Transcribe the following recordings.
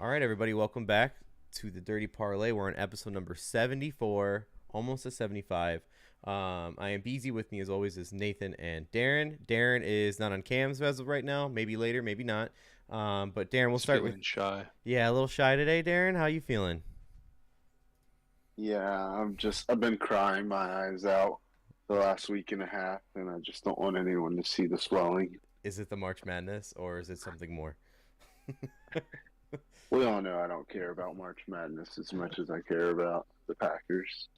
All right, everybody, welcome back to the Dirty Parlay. We're on episode number 74, almost a 75. I am busy. With me, as always, is Nathan and Darren. Darren is not on cams as of right now. Maybe later, maybe not. But Darren, we'll Just start with feeling shy. yeah, a little shy today. Darren, how you feeling? Yeah, I've been crying my eyes out the last week and a half, and I just don't want anyone to see the swelling. Is it the March Madness or is it something more? We all know I don't care about March Madness as much as I care about the Packers.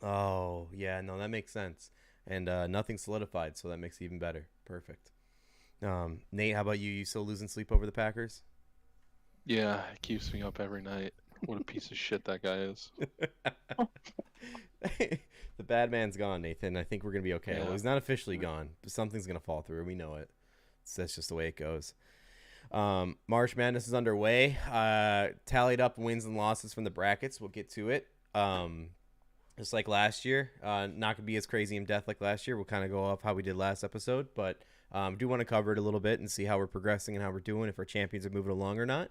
Oh, yeah, no, that makes sense. And nothing solidified, so that makes it even better. Perfect. Nate, how about you? You still losing sleep over the Packers? Yeah, it keeps me up every night. What a piece of shit that guy is. The bad man's gone, Nathan. I think we're going to be okay. Yeah. Well, he's not officially gone, but something's going to fall through. We know it. So that's just the way it goes. March Madness is underway. Tallied up wins and losses from the brackets. We'll get to it. Just like last year. Not going to be as crazy in depth like last year. We'll kind of go off how we did last episode, but do want to cover it a little bit and see how we're progressing and how we're doing, if our champions are moving along or not.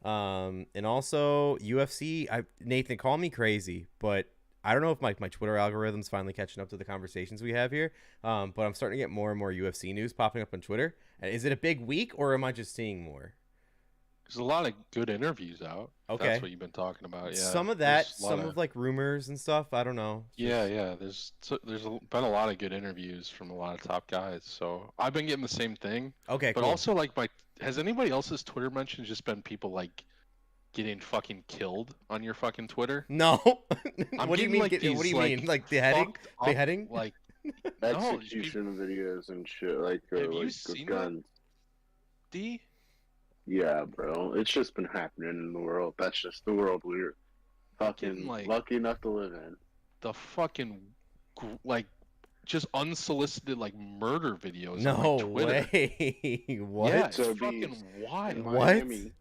And also UFC. Nathan, call me crazy, but I don't know if my Twitter algorithm's finally catching up to the conversations we have here. But I'm starting to get more and more UFC news popping up on Twitter. Is it a big week, or am I just seeing more? There's a lot of good interviews out. Okay. That's what you've been talking about. Yeah. Some of that, There's a lot some of like rumors and stuff. I don't know. Yeah. There's been a lot of good interviews from a lot of top guys. So I've been getting the same thing. Okay, But cool. also, like, has anybody else's Twitter mentions just been people like getting fucking killed on your fucking Twitter? No. I'm What do you getting, mean? like, What do you these, mean? Like beheading? fucked up, Beheading? Like, Execution videos and shit like Have you like with seen guns. D? Yeah, bro, it's just been happening in the world. That's just the world we're fucking Getting, like, lucky enough to live in. The fucking like just unsolicited like murder videos No on like, Twitter. way. What? Yeah, it's So fucking in wild. What? In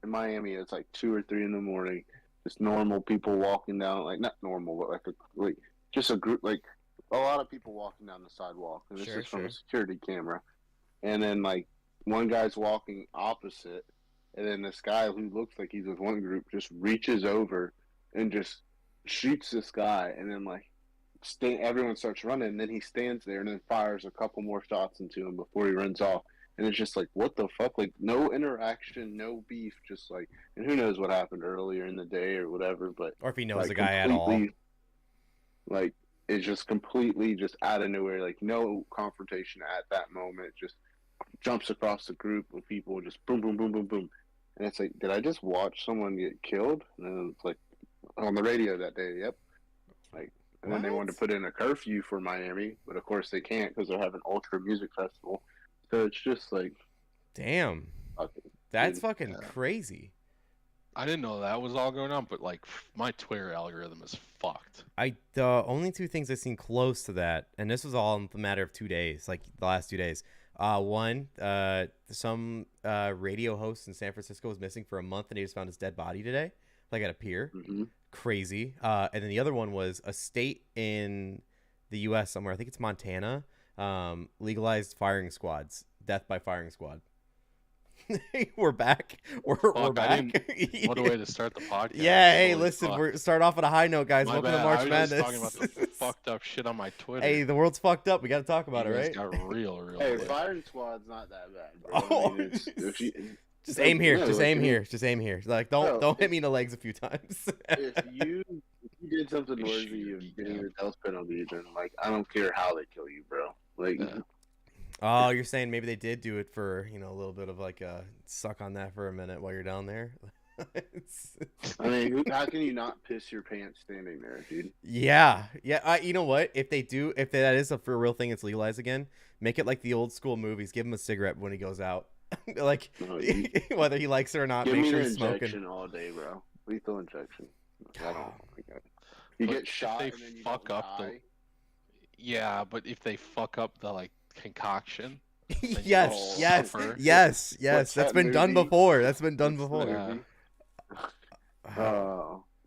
Miami, it's like 2 or 3 in the morning. Just normal people walking down, like not normal, but like just a group, like a lot of people walking down the sidewalk, and this Sure, is from sure. a security camera. And then like one guy's walking opposite, and then this guy who looks like he's with one group just reaches over and just shoots this guy, and then like everyone starts running, and then he stands there and then fires a couple more shots into him before he runs off. And it's just like, what the fuck? Like, no interaction, no beef, just like, and who knows what happened earlier in the day or whatever, but Or if he knows like the guy at all. like, it's just completely just out of nowhere, like no confrontation at that moment, just jumps across the group of people, just boom, boom, boom, boom, boom. And it's like, did I just watch someone get killed? And then it's like, on the radio that day, yep. Like, and then they wanted to put in a curfew for Miami, but of course they can't because they're having Ultra Music Festival. So it's just like, Damn. fucking, That's dude, fucking yeah. crazy. I didn't know that was all going on, but like my Twitter algorithm is fucked. The only two things I've seen close to that, and this was all in the matter of 2 days, like the last 2 days. One, some radio host in San Francisco was missing for a month, and they just found his dead body today, like at a pier. mhm. Crazy. And then the other one was a state in the U.S. somewhere. I think it's Montana. Legalized firing squads, death by firing squad. We're back. We're Fuck, back. What a way to start the podcast. Yeah, hey, Holy listen, fuck. we're start off on a high note, guys. My Welcome bad. to March I was Madness. just talking about the fucked up shit on my Twitter. Hey, the world's fucked up. We got to talk about You it, guys right? got real Hey, lit. firing squad's not that bad, bro. Oh, I mean, if you, Just aim here. no, Just like, aim I mean, here. Just aim here. Like, don't hit me in the legs a few times. if you did something You worthy shoot, of getting yeah. the death penalty, then like I don't care how they kill you, bro. Like, Yeah. Oh, you're saying maybe they did do it for, a little bit of like suck on that for a minute while you're down there. I mean, how can you not piss your pants standing there, dude? Yeah. You know what? If that is a for real thing, it's legalized again. Make it like the old school movies. Give him a cigarette when he goes out, like No, whether he likes it or not. Give Make me sure an he's smoking. injection all day, bro. Lethal injection. I don't like that. You But get if shot they and then you fuck don't up the- die. Yeah, but if they fuck up the like concoction, you Yes, all yes, suffer. yes, yes. What's That's that been done movie? before. That's been done What's the before. Yeah. movie?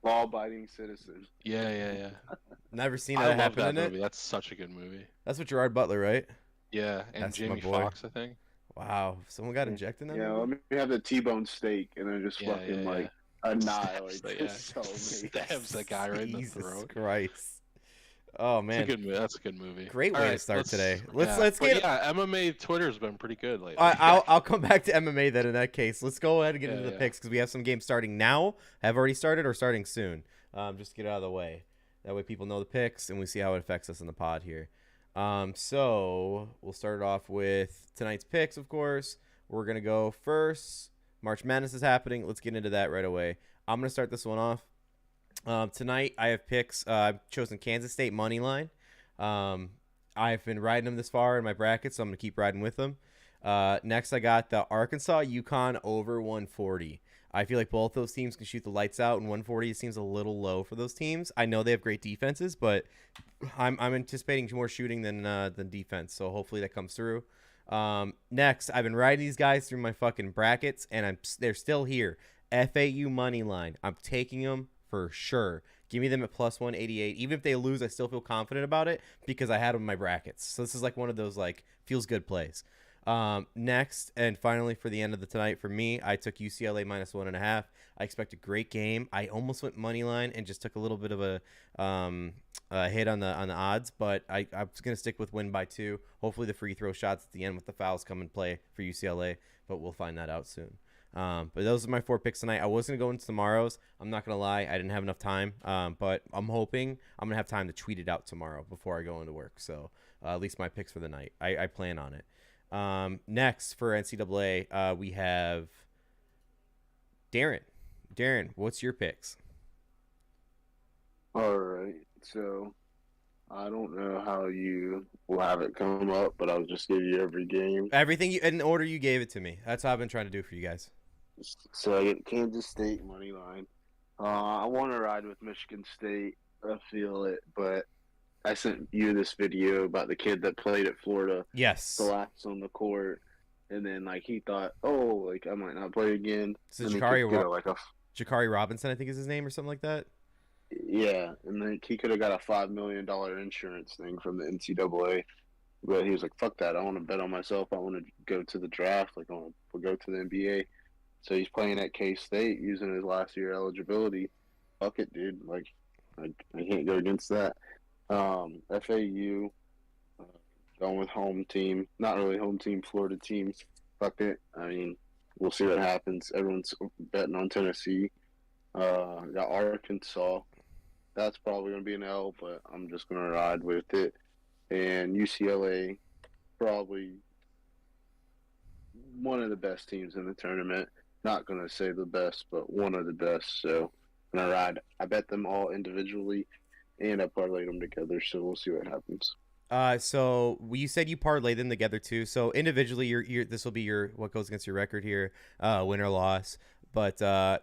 Law-abiding citizen. yeah. Never seen I that love happen that in movie. it. That's such a good movie. That's with Gerard Butler, right? Yeah, and That's my Jamie boy. Foxx, I think. Wow, someone got injected in that Yeah, movie? let me have the T-bone steak and then just Yeah, fucking yeah, like yeah. annihilate So, yeah. this cellmate. Stabs the guy right in the Jesus throat. Christ. Oh It's a man, good movie. That's a good movie. great All way to right, start let's today. yeah. Let's But get. yeah, MMA Twitter's been pretty good lately. I'll come back to MMA then. In that case, let's go ahead and get Yeah, into the yeah. picks because we have some games starting now, have already started, or starting soon. Just to get it out of the way. That way, people know the picks and we see how it affects us in the pod here. So we'll start it off with tonight's picks. Of course, we're gonna go first. March Madness is happening. Let's get into that right away. I'm gonna start this one off. Tonight I have picks. I've chosen Kansas State money line. I've been riding them this far in my bracket, so I'm gonna keep riding with them. Next, I got the Arkansas UConn over 140. I feel like both those teams can shoot the lights out, and 140 seems a little low for those teams. I know they have great defenses, but I'm anticipating more shooting than defense, so hopefully that comes through. Next, I've been riding these guys through my fucking brackets, and they're still here. FAU money line. I'm taking them for sure. Give me them at plus 188. Even if they lose, I still feel confident about it because I had them in my brackets. So this is like one of those like feels good plays. Next and finally for the end of the tonight for me, I took UCLA minus 1.5. I expect a great game. I almost went money line and just took a little bit of a hit on the odds, but I was gonna stick with win by 2. Hopefully the free throw shots at the end with the fouls come and play for UCLA, but we'll find that out soon. But those are my 4 picks tonight. I was going to go into tomorrow's. I'm not going to lie. I didn't have enough time. But I'm hoping I'm going to have time to tweet it out tomorrow before I go into work. So at least my picks for the night. I plan on it. Next for NCAA, we have Darren. Darren, what's your picks? All right, so I don't know how you will have it come up, but I'll just give you every game. Everything in order you gave it to me. That's how I've been trying to do for you guys. So I get Kansas State money line. I want to ride with Michigan State. I feel it, but I sent you this video about the kid that played at Florida. Yes. Collapsed on the court, and then like he thought, oh, like I might not play again. So and Jakari Robinson, I think is his name or something like that. Yeah, and then he could have got a $5 million insurance thing from the NCAA, but he was like, "Fuck that! I want to bet on myself. I want to go to the draft. Like I want to go to the NBA." So he's playing at K-State using his last year eligibility. Fuck it, dude. Like I can't go against that. FAU going with home team, not really home team, Florida team. Fuck it. I mean, we'll see what happens. Everyone's betting on Tennessee. Got Arkansas. That's probably going to be an L, but I'm just going to ride with it. And UCLA, probably one of the best teams in the tournament. Not going to say the best, but one of the best. So I'm going to ride. I bet them all individually, and I parlayed them together, so we'll see what happens. So you said you parlay them together too. So individually, this will be your what goes against your record here, win or loss. But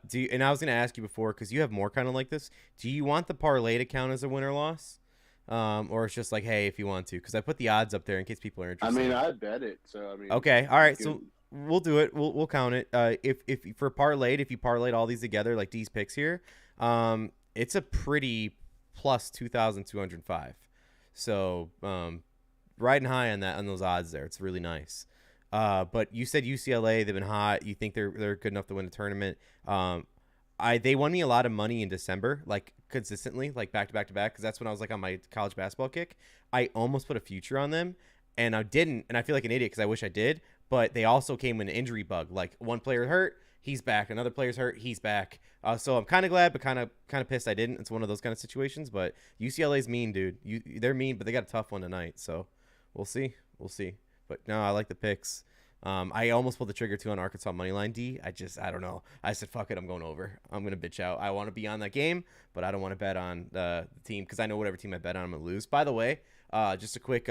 do you, and I was going to ask you before because you have more kind of like this. Do you want the parlay to count as a win or loss, or it's just like hey if you want to? Because I put the odds up there in case people are interested. I mean, I bet it. So I mean, okay, all right. So we'll do it. We'll count it. If for parlayed, if you parlayed all these together like these picks here, it's a pretty plus 2,205. So riding high on those odds there. It's really nice. But you said UCLA, they've been hot. You think they're good enough to win a tournament. They won me a lot of money in December, like consistently, like back to back to back, because that's when I was like on my college basketball kick. I almost put a future on them, and I didn't, and I feel like an idiot because I wish I did. But they also came with an injury bug. Like one player hurt, he's back. Another player's hurt, he's back. So I'm kind of glad, but kind of pissed I didn't. It's one of those kind of situations. But UCLA's mean, dude. They're mean, but they got a tough one tonight. So we'll see. But no, I like the picks. I almost pulled the trigger too on Arkansas moneyline D. I don't know. I said, fuck it, I'm going over. I'm gonna bitch out. I want to be on that game, but I don't want to bet on the team because I know whatever team I bet on, I'm gonna lose. By the way, just a quick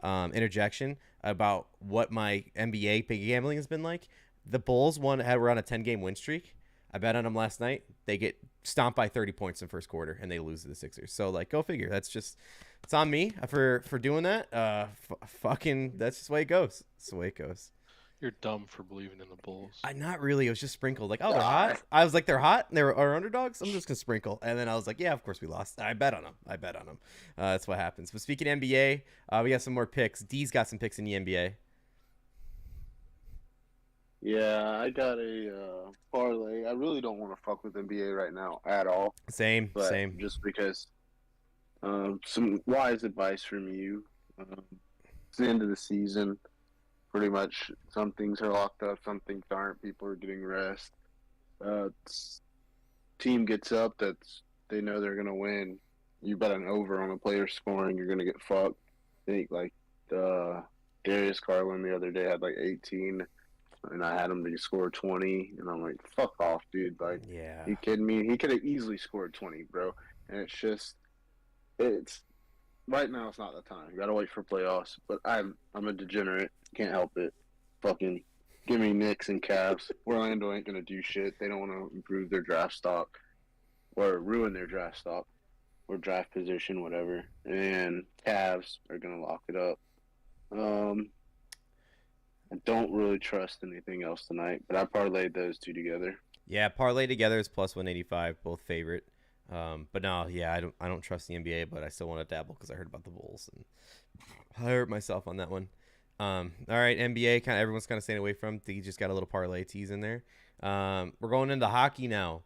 interjection about what my NBA piggy gambling has been like. The Bulls were on a 10-game win streak. I bet on them last night. They get stomped by 30 points in the first quarter, and they lose to the Sixers. So, like, go figure. It's on me for doing that. That's just the way it goes. That's the way it goes. You're dumb for believing in the Bulls. Not really. It was just sprinkled. Like, oh, they're hot. I was like, they're hot. And they're underdogs. I'm just gonna sprinkle. And then I was like, yeah, of course we lost. I bet on them. That's what happens. But speaking of NBA, we got some more picks. D's got some picks in the NBA. Yeah, I got a parlay. I really don't want to fuck with NBA right now at all, Same, but same. just because some wise advice from you. It's the end of the season. Pretty much, some things are locked up, some things aren't. People are getting rest. Team gets up that's they know they're gonna win. You bet an over on a player scoring, you're gonna get fucked. I think like Darius Garland the other day had like 18, and I had him to score 20, and I'm like, fuck off, dude. Like, Yeah. you kidding me? He could have easily scored 20, bro. And it's right now. It's not the time. You gotta wait for playoffs. But I'm a degenerate. Can't help it. Fucking give me Knicks and Cavs. Orlando ain't gonna do shit. They don't want to improve their draft stock or ruin their draft stock or draft position, whatever. And Cavs are gonna lock it up. Um, I don't really trust anything else tonight, but I parlayed those two together. Yeah, parlay together is plus 185, both favorite. But no, yeah, I don't trust the NBA, but I still want to dabble because I heard about the Bulls and I hurt myself on that one. All right, NBA, everyone's kind of staying away from. You just got a little parlay tease in there. We're going into hockey now.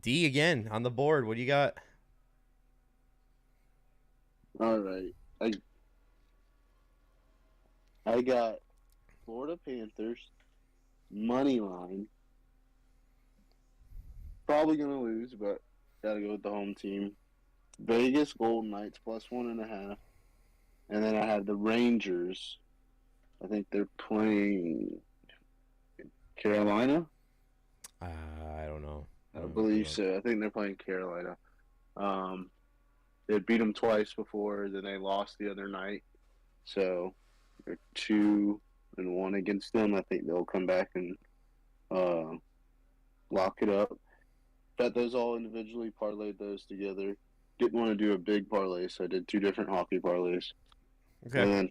D again on the board. What do you got? All right, I got Florida Panthers money line. Probably gonna lose, but gotta go with the home team. Vegas Golden Knights plus 1.5, and then I have the Rangers. I think they're playing Carolina. I don't know. I believe so. I think they're playing Carolina. They beat them twice before, then they lost the other night. So they're 2-1 against them. I think they'll come back and lock it up. Bet those all individually, parlayed those together. Didn't want to do a big parlay, so I did 2 different hockey parlays. Okay. And then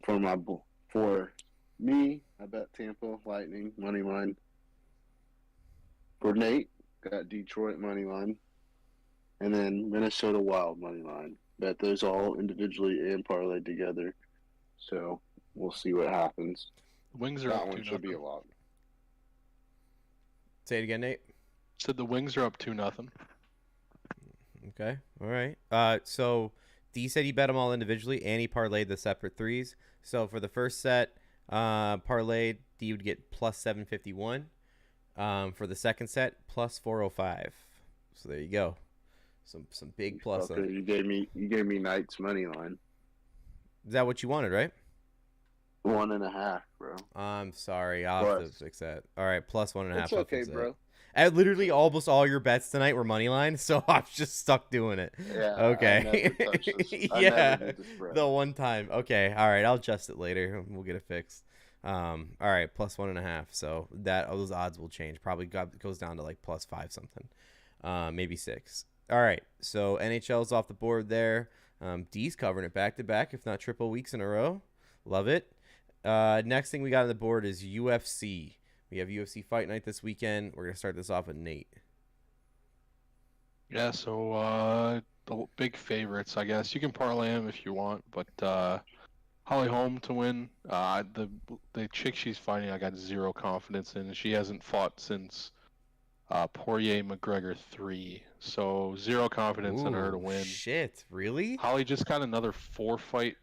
for me, I bet Tampa Lightning money line. For Nate, got Detroit money line, and then Minnesota Wild money line. Bet those all individually and parlayed together. So we'll see what happens. The Wings are That up one 2-0. should be a lot. Say it again, Nate. Said the Wings are up 2-0. Okay. All right. So D said he bet them all individually, and he parlayed the separate threes. So for the first set, parlayed, D would get plus 751. For the second set, plus 405. So there you go. Some big plus. Okay, you gave me Knights money line. Is that what you wanted, right? 1.5, bro. I'm sorry. I'll have to fix that. All right, plus 1.5. It's okay, bro. Literally almost all your bets tonight were money line, so I'm just stuck doing it. Yeah. Okay. Yeah. The the one time. Okay. All right. I'll adjust it later. We'll get it fixed. All right. Plus 1.5. So those odds will change. Probably goes down to like plus 5 something. Maybe 6. All right. So NHL's off the board there. D's covering it back to back, if not triple weeks in a row. Love it. Next thing we got on the board is UFC. We have UFC Fight Night this weekend. We're going to start this off with Nate. Yeah, so the big favorites, I guess. You can parlay them if you want, but Holly Holm to win. The chick she's fighting, I got zero confidence in. She hasn't fought since Poirier McGregor 3, so zero confidence in her to win. Shit, really? Holly just got another 4-fight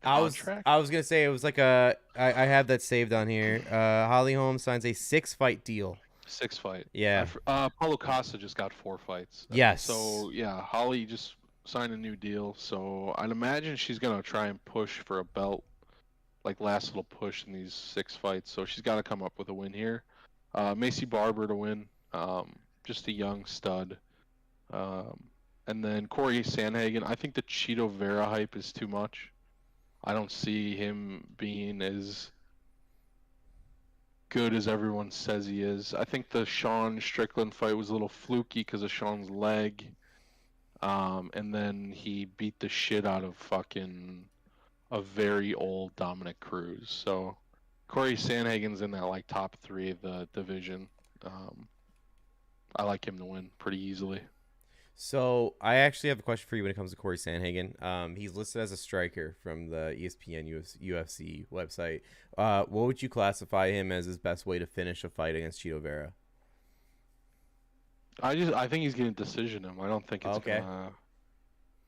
contract? I was gonna say it was like I have that saved on here. Holly Holm signs a 6-fight deal. 6-fight. Yeah. Paulo Costa just got 4 fights. Yes. So yeah, Holly just signed a new deal. So I'd imagine she's gonna try and push for a belt, like last little push in these 6 fights. So she's got to come up with a win here. Macy Barber to win. Just a young stud. And then Corey Sandhagen. I think the Cheeto Vera hype is too much. I don't see him being as good as everyone says he is. I think the Sean Strickland fight was a little fluky because of Sean's leg. And then he beat the shit out of fucking a very old Dominic Cruz. So Corey Sandhagen's in that like top 3 of the division. I like him to win pretty easily. So I actually have a question for you when it comes to Corey Sandhagen. He's listed as a striker from the ESPN UFC website. What would you classify him as his best way to finish a fight against Chito Vera? I think he's going to decision him. I don't think it's Okay. gonna.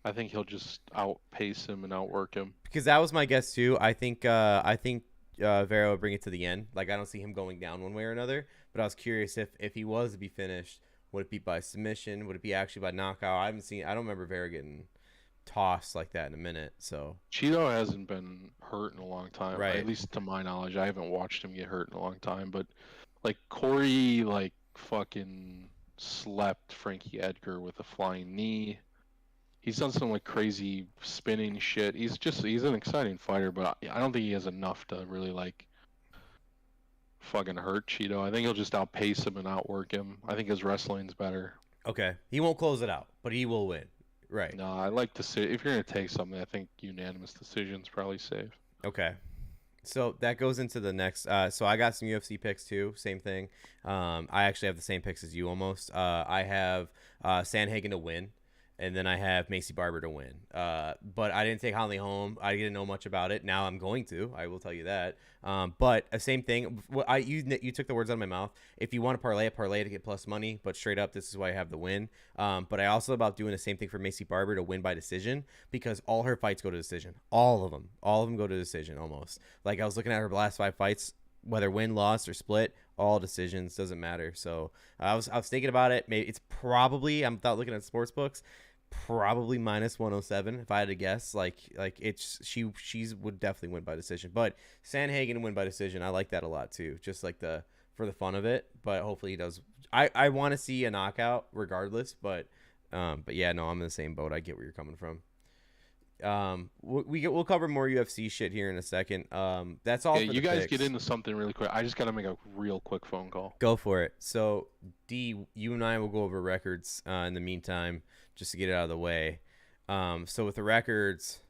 I think he'll just outpace him and outwork him. Because that was my guess too. I think Vera would bring it to the end. Like I don't see him going down one way or another. But I was curious if he was to be finished, would it be by submission? Would it be actually by knockout? I don't remember Vera getting tossed like that in a minute. So Cheeto hasn't been hurt in a long time, right. at least to my knowledge. I haven't watched him get hurt in a long time. But like Corey, like fucking slept Frankie Edgar with a flying knee. He's done some like crazy spinning shit. He's an exciting fighter, but I don't think he has enough to really like fucking hurt Cheeto. I think he'll just outpace him and outwork him. I think his wrestling's better. Okay. He won't close it out, but he will win. Right. No, I like to see if you're gonna take something, I think unanimous decision's probably safe. Okay. So that goes into the next. So I got some UFC picks too. Same thing. I actually have the same picks as you almost. I have Sandhagen to win, and then I have Macy Barber to win. But I didn't take Holly Holm. I didn't know much about it. Now I'm going to. I will tell you that. But same thing. You took the words out of my mouth. If you want to parlay to get plus money. But straight up, this is why I have the win. But I also about doing the same thing for Macy Barber to win by decision because all her fights go to decision. All of them go to decision almost. Like I was looking at her last 5 fights, whether win, loss, or split, all decisions, doesn't matter. So I was thinking about it. Maybe it's probably, I'm without looking at sports books, probably minus 107 if I had to guess. Like she's would definitely win by decision. But Sandhagen win by decision, I like that a lot too. Just like for the fun of it. But hopefully he does. I want to see a knockout regardless. But yeah, no, I'm in the same boat. I get where you're coming from. We'll cover more UFC shit here in a second. That's all. Yeah, for you the guys picks. get into something really quick. I just gotta make a real quick phone call. Go for it. So D, you and I will go over records in the meantime, just to get it out of the way. So with the records,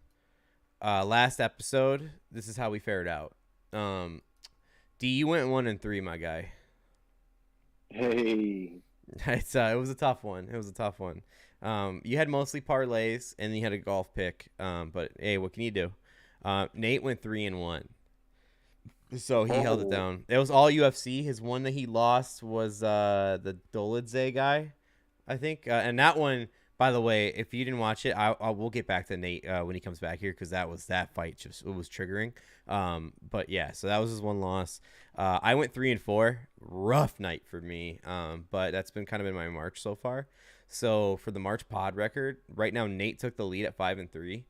last episode, this is how we fared out. D, you went 1-3, my guy. Hey. It was a tough one. You had mostly parlays, and then you had a golf pick. But hey, what can you do? Nate went 3-1, so he held it down. It was all UFC. His one that he lost was the Dolidze guy, I think. And that one, by the way, if you didn't watch it, we'll get back to Nate when he comes back here because that fight it was triggering. But yeah, so that was his one loss. I went 3-4. Rough night for me. But that's been kind of in my March so far. So for the March pod record, right now Nate took the lead at 5-3.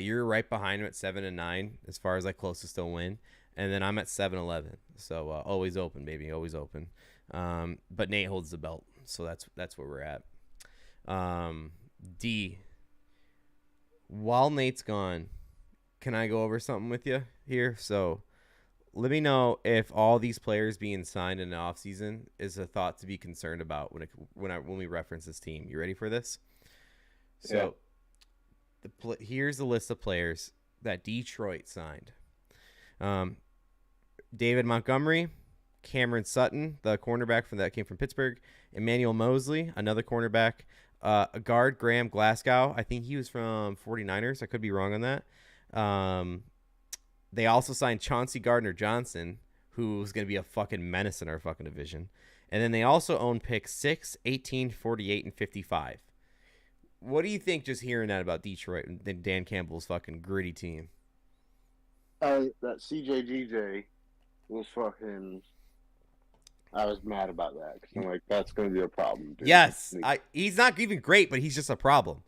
You're right behind him at 7-9 as far as like closest to win, and then I'm at 7-11. So always open, baby, always open. But Nate holds the belt, so that's where we're at. D. While Nate's gone, can I go over something with you here? So let me know if all these players being signed in the offseason is a thought to be concerned about when we reference this team. You ready for this? So here's the list of players that Detroit signed. David Montgomery, Cameron Sutton, the cornerback that came from Pittsburgh, Emmanuel Mosley, another cornerback, a guard, Graham Glasgow. I think he was from 49ers. I could be wrong on that. They also signed Chauncey Gardner-Johnson, who's going to be a fucking menace in our fucking division. And then they also own picks 6, 18, 48, and 55. What do you think just hearing that about Detroit and Dan Campbell's fucking gritty team? That CJGJ was fucking... I was mad about that because I'm like, that's going to be a problem, dude. Yes. He's not even great, but he's just a problem.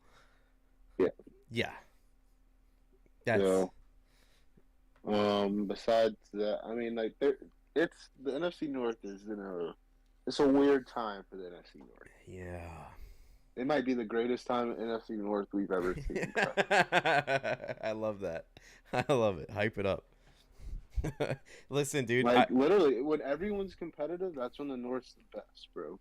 Yeah. Yeah. That's... besides that, I mean, like, it's the NFC North is it's a weird time for the NFC North. Yeah. It might be the greatest time in NFC North we've ever seen. I love that. I love it. Hype it up. Listen, dude. Like, literally, when everyone's competitive, that's when the North's the best, bro.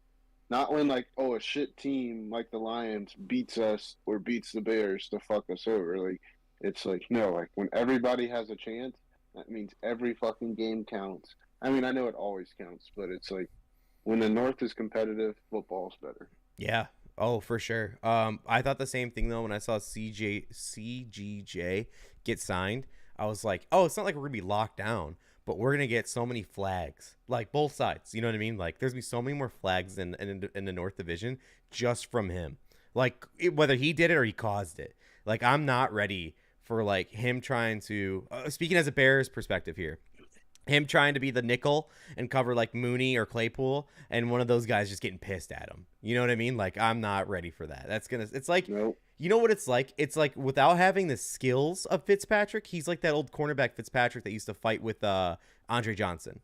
Not when, like, a shit team like the Lions beats us or beats the Bears to fuck us over. Like, it's like, no, like, when everybody has a chance, that means every fucking game counts. I mean, I know it always counts, but it's like, when the North is competitive, football's better. Yeah. Oh, for sure. I thought the same thing though when I saw CGJ get signed. I was like, oh, it's not like we're gonna be locked down, but we're gonna get so many flags, like both sides. You know what I mean? Like, there's gonna be so many more flags in the North Division just from him. Like, whether he did it or he caused it. Like, I'm not ready for like him trying to. Speaking as a Bears perspective here, him trying to be the nickel and cover like Mooney or Claypool, and one of those guys just getting pissed at him. You know what I mean? Like, I'm not ready for that. It's like, Nope. you know what it's like? It's like without having the skills of Fitzpatrick, he's like that old cornerback Fitzpatrick that used to fight with Andre Johnson.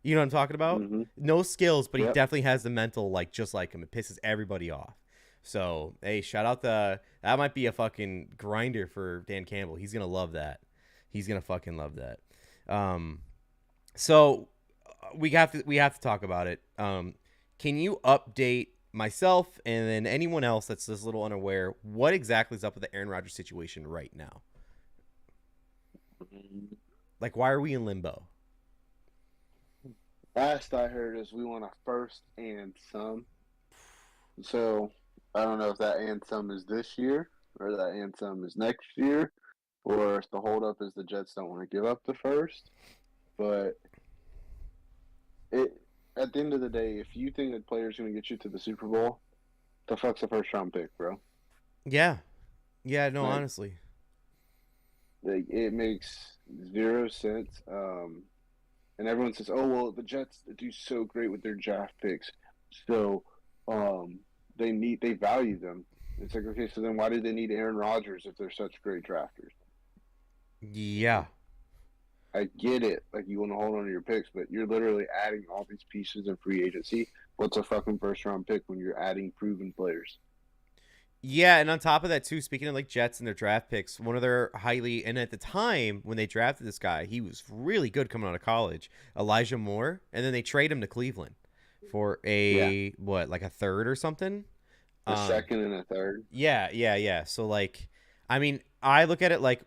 You know what I'm talking about? Mm-hmm. No skills, but he Yep. definitely has the mental, like, just like him. It pisses everybody off. So, hey, shout out that might be a fucking grinder for Dan Campbell. He's gonna love that. He's gonna fucking love that. So we have to talk about it. Can you update myself and then anyone else that's just a little unaware what exactly is up with the Aaron Rodgers situation right now? Like, why are we in limbo? Last I heard is we want a first and some. So I don't know if that and some is this year or that and some is next year, or if the holdup is the Jets don't want to give up the first. But at the end of the day, if you think a player's going to get you to the Super Bowl, the fuck's a first round pick, bro? Yeah. No, Like, honestly. Like, it makes zero sense. And everyone says, "Oh well, the Jets do so great with their draft picks, so they value them." It's like, okay, so then why do they need Aaron Rodgers if they're such great drafters? Yeah. I get it, like you want to hold on to your picks, but you're literally adding all these pieces in free agency. What's a fucking first round pick when you're adding proven players? Yeah, and on top of that too, speaking of like Jets and their draft picks, one of their and at the time when they drafted this guy, he was really good coming out of college, Elijah Moore, and then they trade him to Cleveland for like a third or something. A second and a third. Yeah. So like, I mean, I look at it like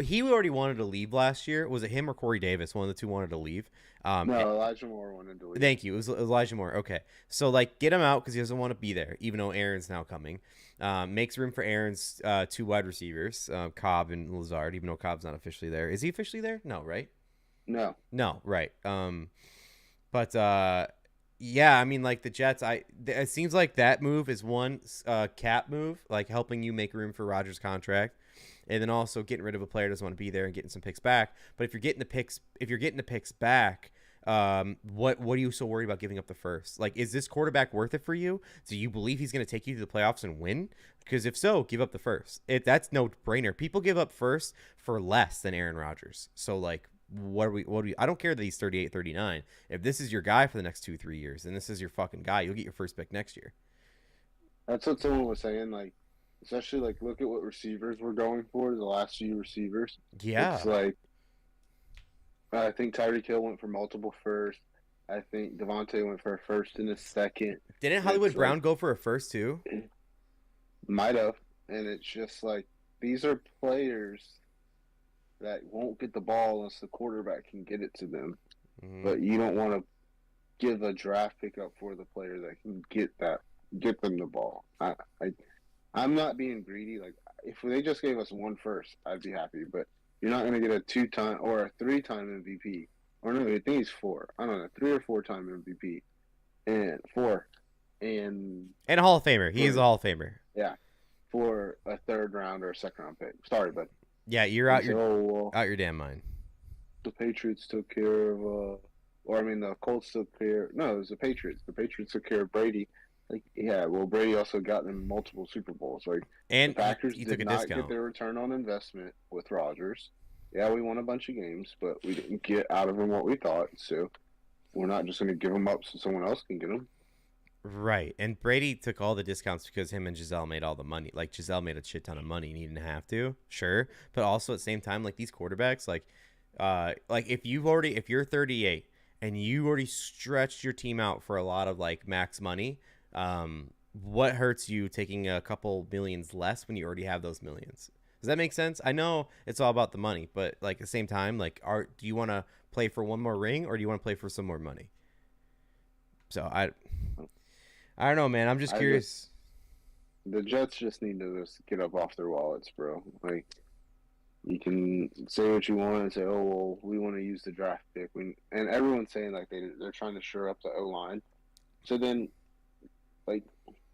he already wanted to leave last year. Was it him or Corey Davis? One of the two wanted to leave. No, Elijah Moore wanted to leave. Thank you. It was Elijah Moore. Okay. So, like, get him out because he doesn't want to be there, even though Aaron's now coming. Makes room for Aaron's two wide receivers, Cobb and Lazard, even though Cobb's not officially there. Is he officially there? No, right? No, right. But yeah, I mean, like the Jets, it seems like that move is one cap move, like helping you make room for Rodgers' contract, and then also getting rid of a player who doesn't want to be there and getting some picks back. But if you're getting the picks back, what are you so worried about giving up the first? Like, is this quarterback worth it for you? Do you believe he's going to take you to the playoffs and win? Because if so, give up the first. That's no brainer. People give up first for less than Aaron Rodgers. So like, what do we I don't care that he's 38, 39. If this is your guy for the next 2-3 years, then this is your fucking guy. You'll get your first pick next year. that's what someone was saying. Like, especially like, look at what receivers we're going for. The last few receivers. Yeah. It's like, I think Tyreek Hill went for multiple first. I think Devontae went for a first and a second. Didn't Hollywood Brown go for a first too? Might have. And it's just like, these are players that won't get the ball unless the quarterback can get it to them. Mm-hmm. But you don't want to give a draft pick up for the player that can get them the ball. I'm not being greedy. Like, if they just gave us one first, I'd be happy. But you're not going to get a 2-time or a 3-time MVP. Or no, I think he's 4. I don't know, 3 or 4-time MVP. And 4. And a Hall of Famer. He is a Hall of Famer. Yeah. For a third round or a second round pick. Sorry, but yeah, you're out your damn mind. The Patriots took care of the Colts took care. No, it was the Patriots. The Patriots took care of Brady. Like, yeah, well, Brady also got them multiple Super Bowls. Like, and the Packers he did not get their return on investment with Rodgers. Yeah, we won a bunch of games, but we didn't get out of them what we thought. So we're not just going to give them up so someone else can get them. Right. And Brady took all the discounts because him and Giselle made all the money. Like, Giselle made a shit ton of money and he didn't have to. Sure. But also at the same time, like, these quarterbacks, like if you're 38 and you already stretched your team out for a lot of like max money, what hurts you taking a couple millions less when you already have those millions? Does that make sense? I know it's all about the money, but like at the same time, like, do you want to play for one more ring or do you want to play for some more money? So I don't know, man. I'm just curious. The Jets just need to just get up off their wallets, bro. Like, you can say what you want and say, "Oh, well, we want to use the draft pick," and everyone's saying like they're trying to shore up the O line. So then, like,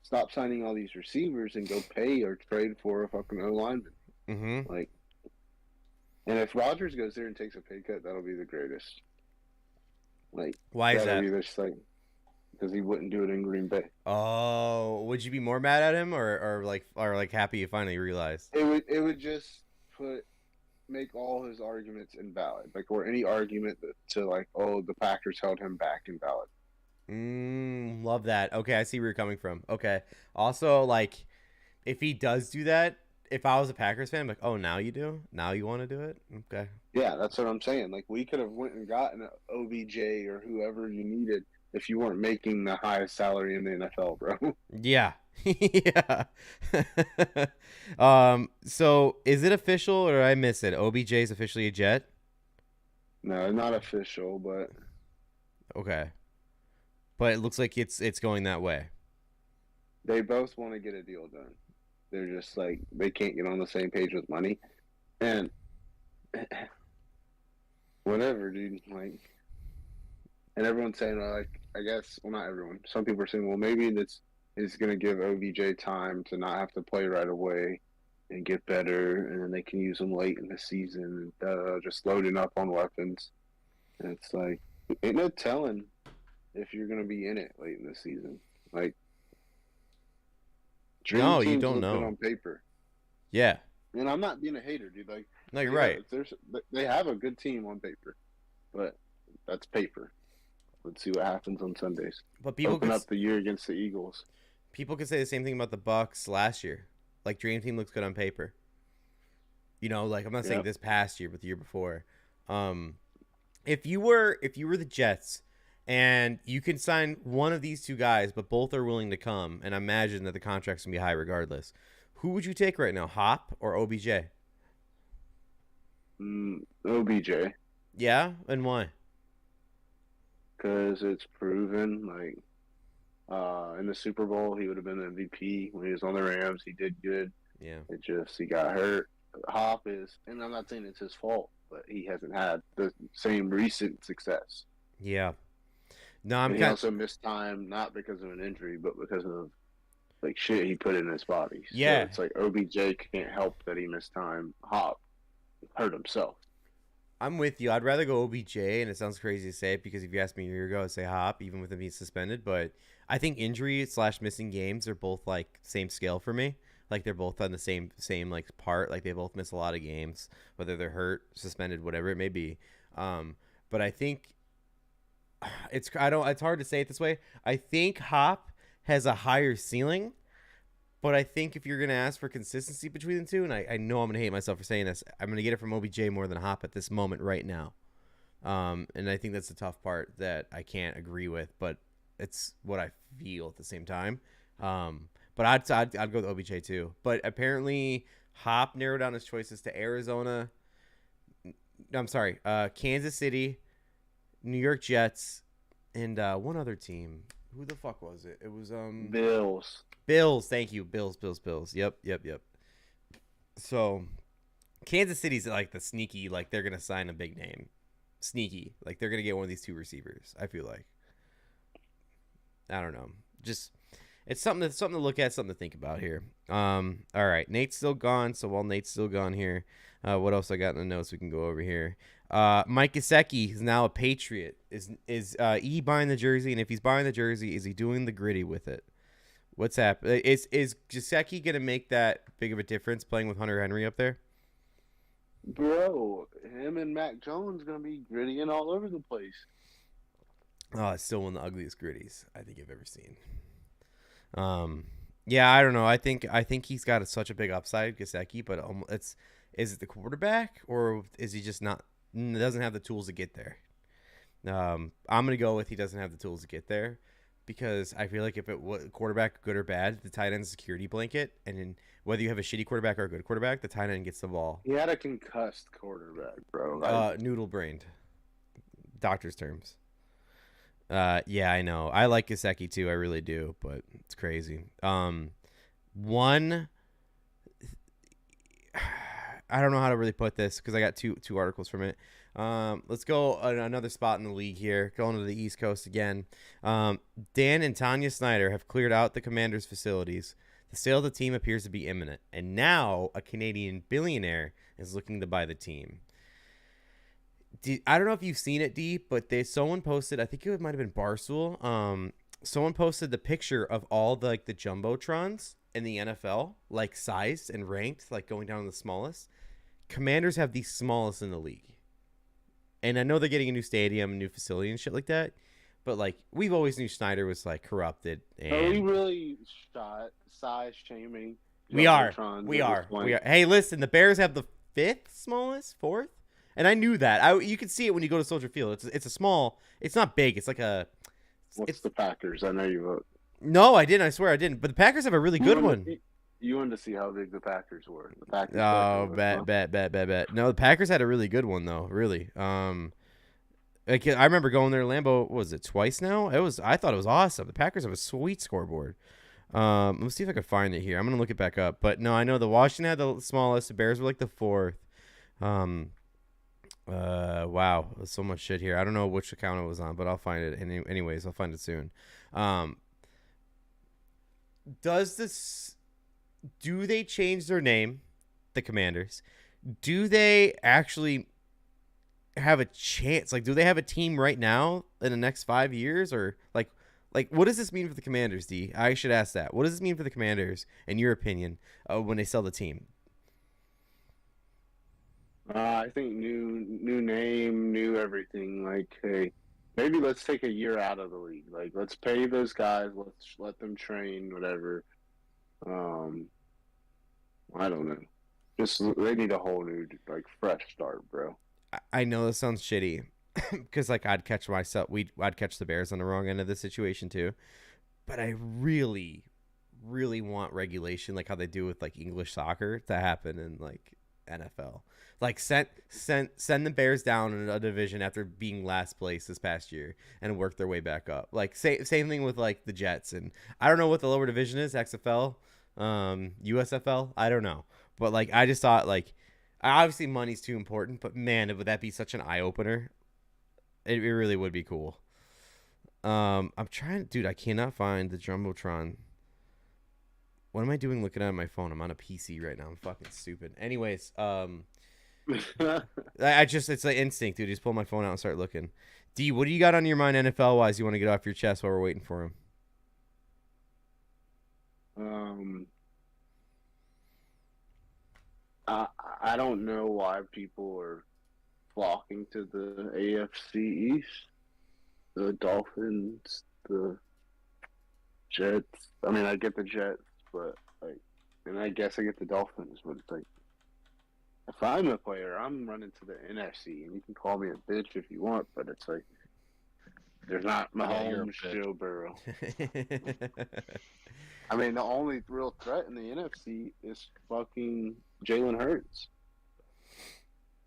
stop signing all these receivers and go pay or trade for a fucking O lineman. Mm-hmm. Like, and if Rodgers goes there and takes a pay cut, that'll be the greatest. Like, Why is that'll that? be just like because he wouldn't do it in Green Bay. Oh, would you be more mad at him or happy you finally realized? It would just make all his arguments invalid, like, or any argument to like, oh, the Packers held him back, invalid. Love that. Okay, I see where you're coming from. Okay. Also, like, if he does do that, if I was a Packers fan, I'm like, oh, now you do? Now you want to do it? Okay. Yeah, that's what I'm saying. Like, we could have went and gotten an OBJ or whoever you needed if you weren't making the highest salary in the NFL, bro. Yeah. Yeah. So is it official or did I miss it? OBJ is officially a Jet? No, not official, but Okay. But it looks like it's going that way. they both want to get a deal done. They're just like they can't get on the same page with money, and whatever, dude. Like, and everyone's saying, like, I guess, well, not everyone. Some people are saying, well, maybe this is going to give OBJ time to not have to play right away and get better, and then they can use him late in the season, just loading up on weapons. And it's like, ain't no telling if you're going to be in it late in the season. Like, dream No, you teams don't look good know. on paper. Yeah. And I'm not being a hater, dude. Like, No, you're right. they have a good team on paper, but that's paper. Let's see what happens on Sundays. But people Open could up the year against the Eagles. say the same thing about the Bucks last year. Like, Dream Team looks good on paper. You know, like, I'm not saying Yep. this past year, but the year before. If you were the Jets and you can sign one of these two guys, but both are willing to come, and I imagine that the contract's gonna be high regardless, who would you take right now, Hop or OBJ? OBJ, Yeah, and why? because it's proven. Like, in the Super Bowl, he would have been the MVP when he was on the Rams. He did good. Yeah. He got hurt. Hop is, and I'm not saying it's his fault, but he hasn't had the same recent success. Yeah. No, I'm And he kind. also missed time not because of an injury, but because of like shit he put in his body. Yeah. So it's like OBJ can't help that he missed time. Hop hurt himself. I'm with you. I'd rather go OBJ, and it sounds crazy to say it because if you asked me a year ago, I'd say Hop, even with him being suspended. But I think injury / missing games are both like same scale for me. Like they're both on the same like part. Like they both miss a lot of games, whether they're hurt, suspended, whatever it may be. But I think it's hard to say it this way. I think Hop has a higher ceiling, but I think if you're gonna ask for consistency between the two, and I know I'm gonna hate myself for saying this, I'm gonna get it from OBJ more than Hop at this moment right now. And I think that's the tough part that I can't agree with, but it's what I feel at the same time. But I'd go with OBJ too. But apparently Hop narrowed down his choices to Arizona. I'm sorry, Kansas City, New York Jets, and one other team. Who the fuck was it? It was Bills. Bills. Thank you, Bills. Yep. So Kansas City's like the sneaky, like they're gonna sign a big name. Sneaky, like they're gonna get one of these two receivers. I feel like. I don't know. Just it's something to look at, something to think about here. All right, Nate's still gone. So while Nate's still gone here, what else I got in the notes we can go over here? Mike Gesicki is now a Patriot. Is he buying the jersey? And if he's buying the jersey, is he doing the gritty with it? What's happening? Is Gesicki gonna make that big of a difference playing with Hunter Henry up there? Bro, him and Mac Jones gonna be grittying all over the place. Oh, it's still one of the ugliest gritties I think I've ever seen. Yeah, I don't know. I think he's got such a big upside, Gesicki, but is it the quarterback or is he just doesn't have the tools to get there? I'm gonna go with he doesn't have the tools to get there because I feel like if it was quarterback, good or bad, the tight end's a security blanket, and then whether you have a shitty quarterback or a good quarterback, the tight end gets the ball. He had a concussed quarterback, bro. Noodle brained. Doctor's terms. Yeah, I know. I like Gesicki too. I really do, but it's crazy. one. I don't know how to really put this because I got two articles from it. Let's go another spot in the league here. Going to the East Coast again. Dan and Tanya Snyder have cleared out the Commanders' facilities. The sale of the team appears to be imminent, and now a Canadian billionaire is looking to buy the team. I don't know if you've seen it, D, but someone posted. I think it might have been Barstool. Someone posted the picture of all the jumbotrons in the NFL, like sized and ranked, like going down to the smallest. Commanders have the smallest in the league. And I know they're getting a new stadium, a new facility and shit like that. But, like, we've always knew Snyder was, like, corrupted. And Are we really size shaming? We are. Hey, listen, the Bears have the 5th smallest, 4th? And I knew that. You can see it when you go to Soldier Field. It's a small. It's not big. It's like a. What's the Packers? I know you vote. No, I didn't. I swear I didn't. But the Packers have a really good one. You wanted to see how big the Packers were. The Packers. Oh, bet. No, the Packers had a really good one though. Really. Like I remember going there, Lambeau. What was it, twice now? I thought it was awesome. The Packers have a sweet scoreboard. Let's see if I can find it here. I'm gonna look it back up. But no, I know the Washington had the smallest. The Bears were like the 4th. Wow, there's so much shit here. I don't know which account it was on, but I'll find it. Anyways, I'll find it soon. Do they change their name, the Commanders? Do they actually have a chance? Like, do they have a team right now in the next 5 years? Or, like what does this mean for the Commanders, D? I should ask that. What does this mean for the Commanders, in your opinion, when they sell the team? I think new name, new everything. Like, hey, maybe let's take a year out of the league. Like, let's pay those guys. Let's let them train, whatever. I don't know. Just they need a whole new, like, fresh start, bro. I know this sounds shitty, because like I'd catch the Bears on the wrong end of the situation too, but I really, really want regulation, like how they do with like English soccer, to happen in like NFL. Like send the Bears down in a division after being last place this past year and work their way back up. Like same thing with like the Jets, and I don't know what the lower division is, XFL, USFL, I don't know, but like I just thought, like, obviously money's too important, but man, would that be such an eye opener? It really would be cool. I'm trying, dude. I cannot find the jumbotron. What am I doing looking at my phone? I'm on a PC right now. I'm fucking stupid. Anyways, it's like instinct, dude. Just pull my phone out and start looking. D, what do you got on your mind NFL wise you want to get off your chest while we're waiting for him? I don't know why people are flocking to the AFC East. The Dolphins, the Jets. I mean, I get the Jets, but like, and I guess I get the Dolphins, but it's like, if I'm a player, I'm running to the NFC, and you can call me a bitch if you want, but it's like, there's not Mahomes, Joe Burrow. I mean, the only real threat in the NFC is fucking Jalen Hurts.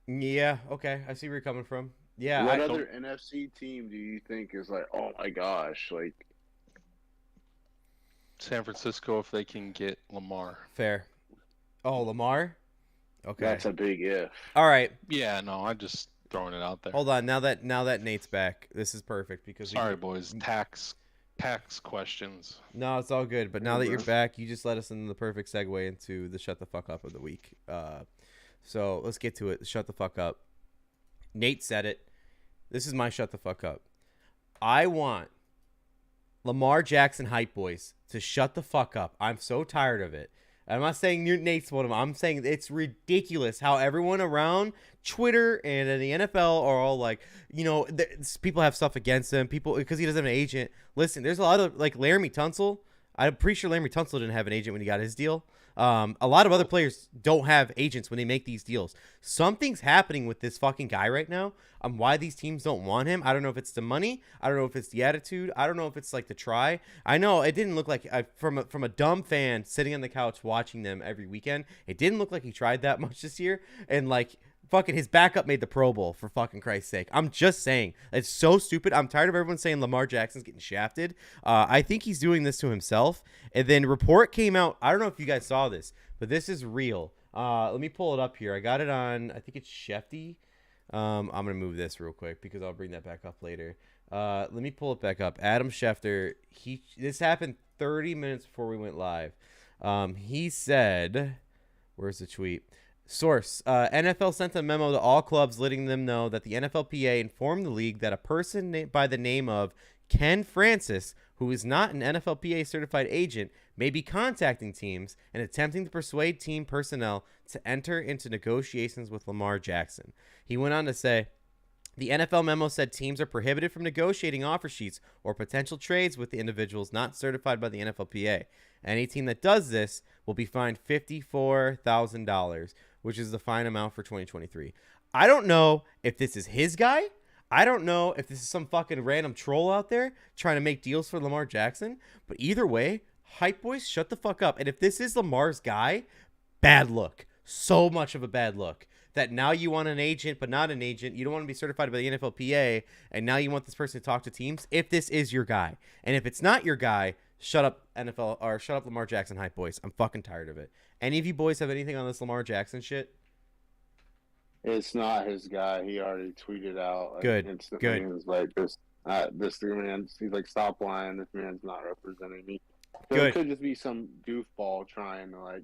Yeah, okay. I see where you're coming from. Yeah. What other NFC team do you think is like, oh my gosh, like San Francisco, if they can get Lamar. Fair. Oh, Lamar? Okay. That's a big if. All right. Yeah, no, I'm just throwing it out there. Hold on. Now that Nate's back, this is perfect because boys, tax questions. No, it's all good. But now that you're back, you just let us in the perfect segue into the shut the fuck up of the week. So let's get to it. Shut the fuck up. Nate said it. This is my shut the fuck up. I want Lamar Jackson hype boys to shut the fuck up. I'm so tired of it. I'm not saying Nate's one of them. I'm saying it's ridiculous how everyone around Twitter and in the NFL are all like, people have stuff against him. People, because he doesn't have an agent. Listen, there's a lot of, like, Laramie Tunsil. I'm pretty sure Laramie Tunsil didn't have an agent when he got his deal. A lot of other players don't have agents when they make these deals. Something's happening with this fucking guy right now. Why these teams don't want him. I don't know if it's the money. I don't know if it's the attitude. I don't know if it's like the try. I know it didn't look like from a dumb fan sitting on the couch watching them every weekend. It didn't look like he tried that much this year. And like Fucking his backup made the Pro Bowl, for fucking Christ's sake. I'm just saying. It's so stupid. I'm tired of everyone saying Lamar Jackson's getting shafted. I think he's doing this to himself. And then report came out. I don't know if you guys saw this, but this is real. Let me pull it up here. I got it on, I think it's Shefty. I'm going to move this real quick because I'll bring that back up later. Let me pull it back up. Adam Schefter, this happened 30 minutes before we went live. He said, where's the tweet? Source, NFL sent a memo to all clubs letting them know that the NFLPA informed the league that a person by the name of Ken Francis, who is not an NFLPA certified agent, may be contacting teams and attempting to persuade team personnel to enter into negotiations with Lamar Jackson. He went on to say, the NFL memo said teams are prohibited from negotiating offer sheets or potential trades with the individuals not certified by the NFLPA. Any team that does this will be fined $54,000, which is the fine amount for 2023. I don't know if this is his guy. I don't know if this is some fucking random troll out there trying to make deals for Lamar Jackson. But either way, hype boys, shut the fuck up. And if this is Lamar's guy, bad look. So much of a bad look. That now you want an agent, but not an agent. You don't want to be certified by the NFLPA, and now you want this person to talk to teams. If this is your guy, and if it's not your guy, shut up NFL or shut up Lamar Jackson hype boys. I'm fucking tired of it. Any of you boys have anything on this Lamar Jackson shit? It's not his guy. He already tweeted out. Like, Good. instantly. Good. He was like, this man, he's like, stop lying. This man's not representing me. So Good. it could just be some goofball trying to, like,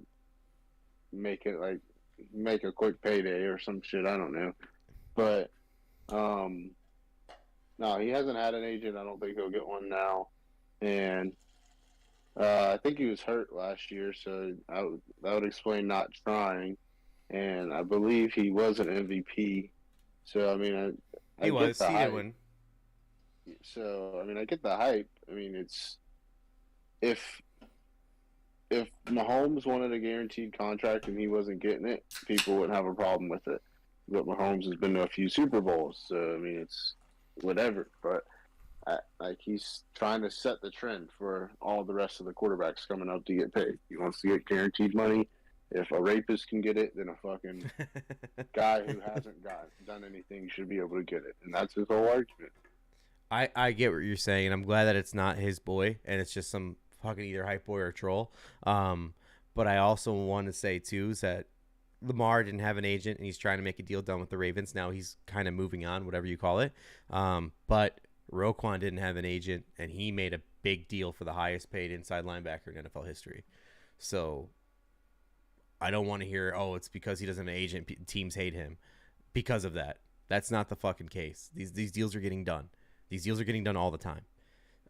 make a quick payday or some shit. I don't know. But, no, he hasn't had an agent. I don't think he'll get one now. And I think he was hurt last year, so that would explain not trying. And I believe he was an MVP. So, I mean, I He get was. the He hype. did win. So, I mean, I get the hype. I mean, it's if Mahomes wanted a guaranteed contract and he wasn't getting it, people wouldn't have a problem with it. But Mahomes has been to a few Super Bowls, so I mean, it's whatever. But like he's trying to set the trend for all the rest of the quarterbacks coming up to get paid. He wants to get guaranteed money. If a rapist can get it, then a fucking guy who hasn't done anything should be able to get it, and that's his whole argument. I get what you're saying, and I'm glad that it's not his boy, and it's just some fucking either hype boy or troll. But I also want to say too is that Lamar didn't have an agent, and he's trying to make a deal done with the Ravens. Now he's kind of moving on, whatever you call it. But Roquan didn't have an agent, and he made a big deal for the highest paid inside linebacker in NFL history. So I don't want to hear, oh, it's because he doesn't have an agent, teams hate him because of that. That's not the fucking case. These deals are getting done. These deals are getting done all the time.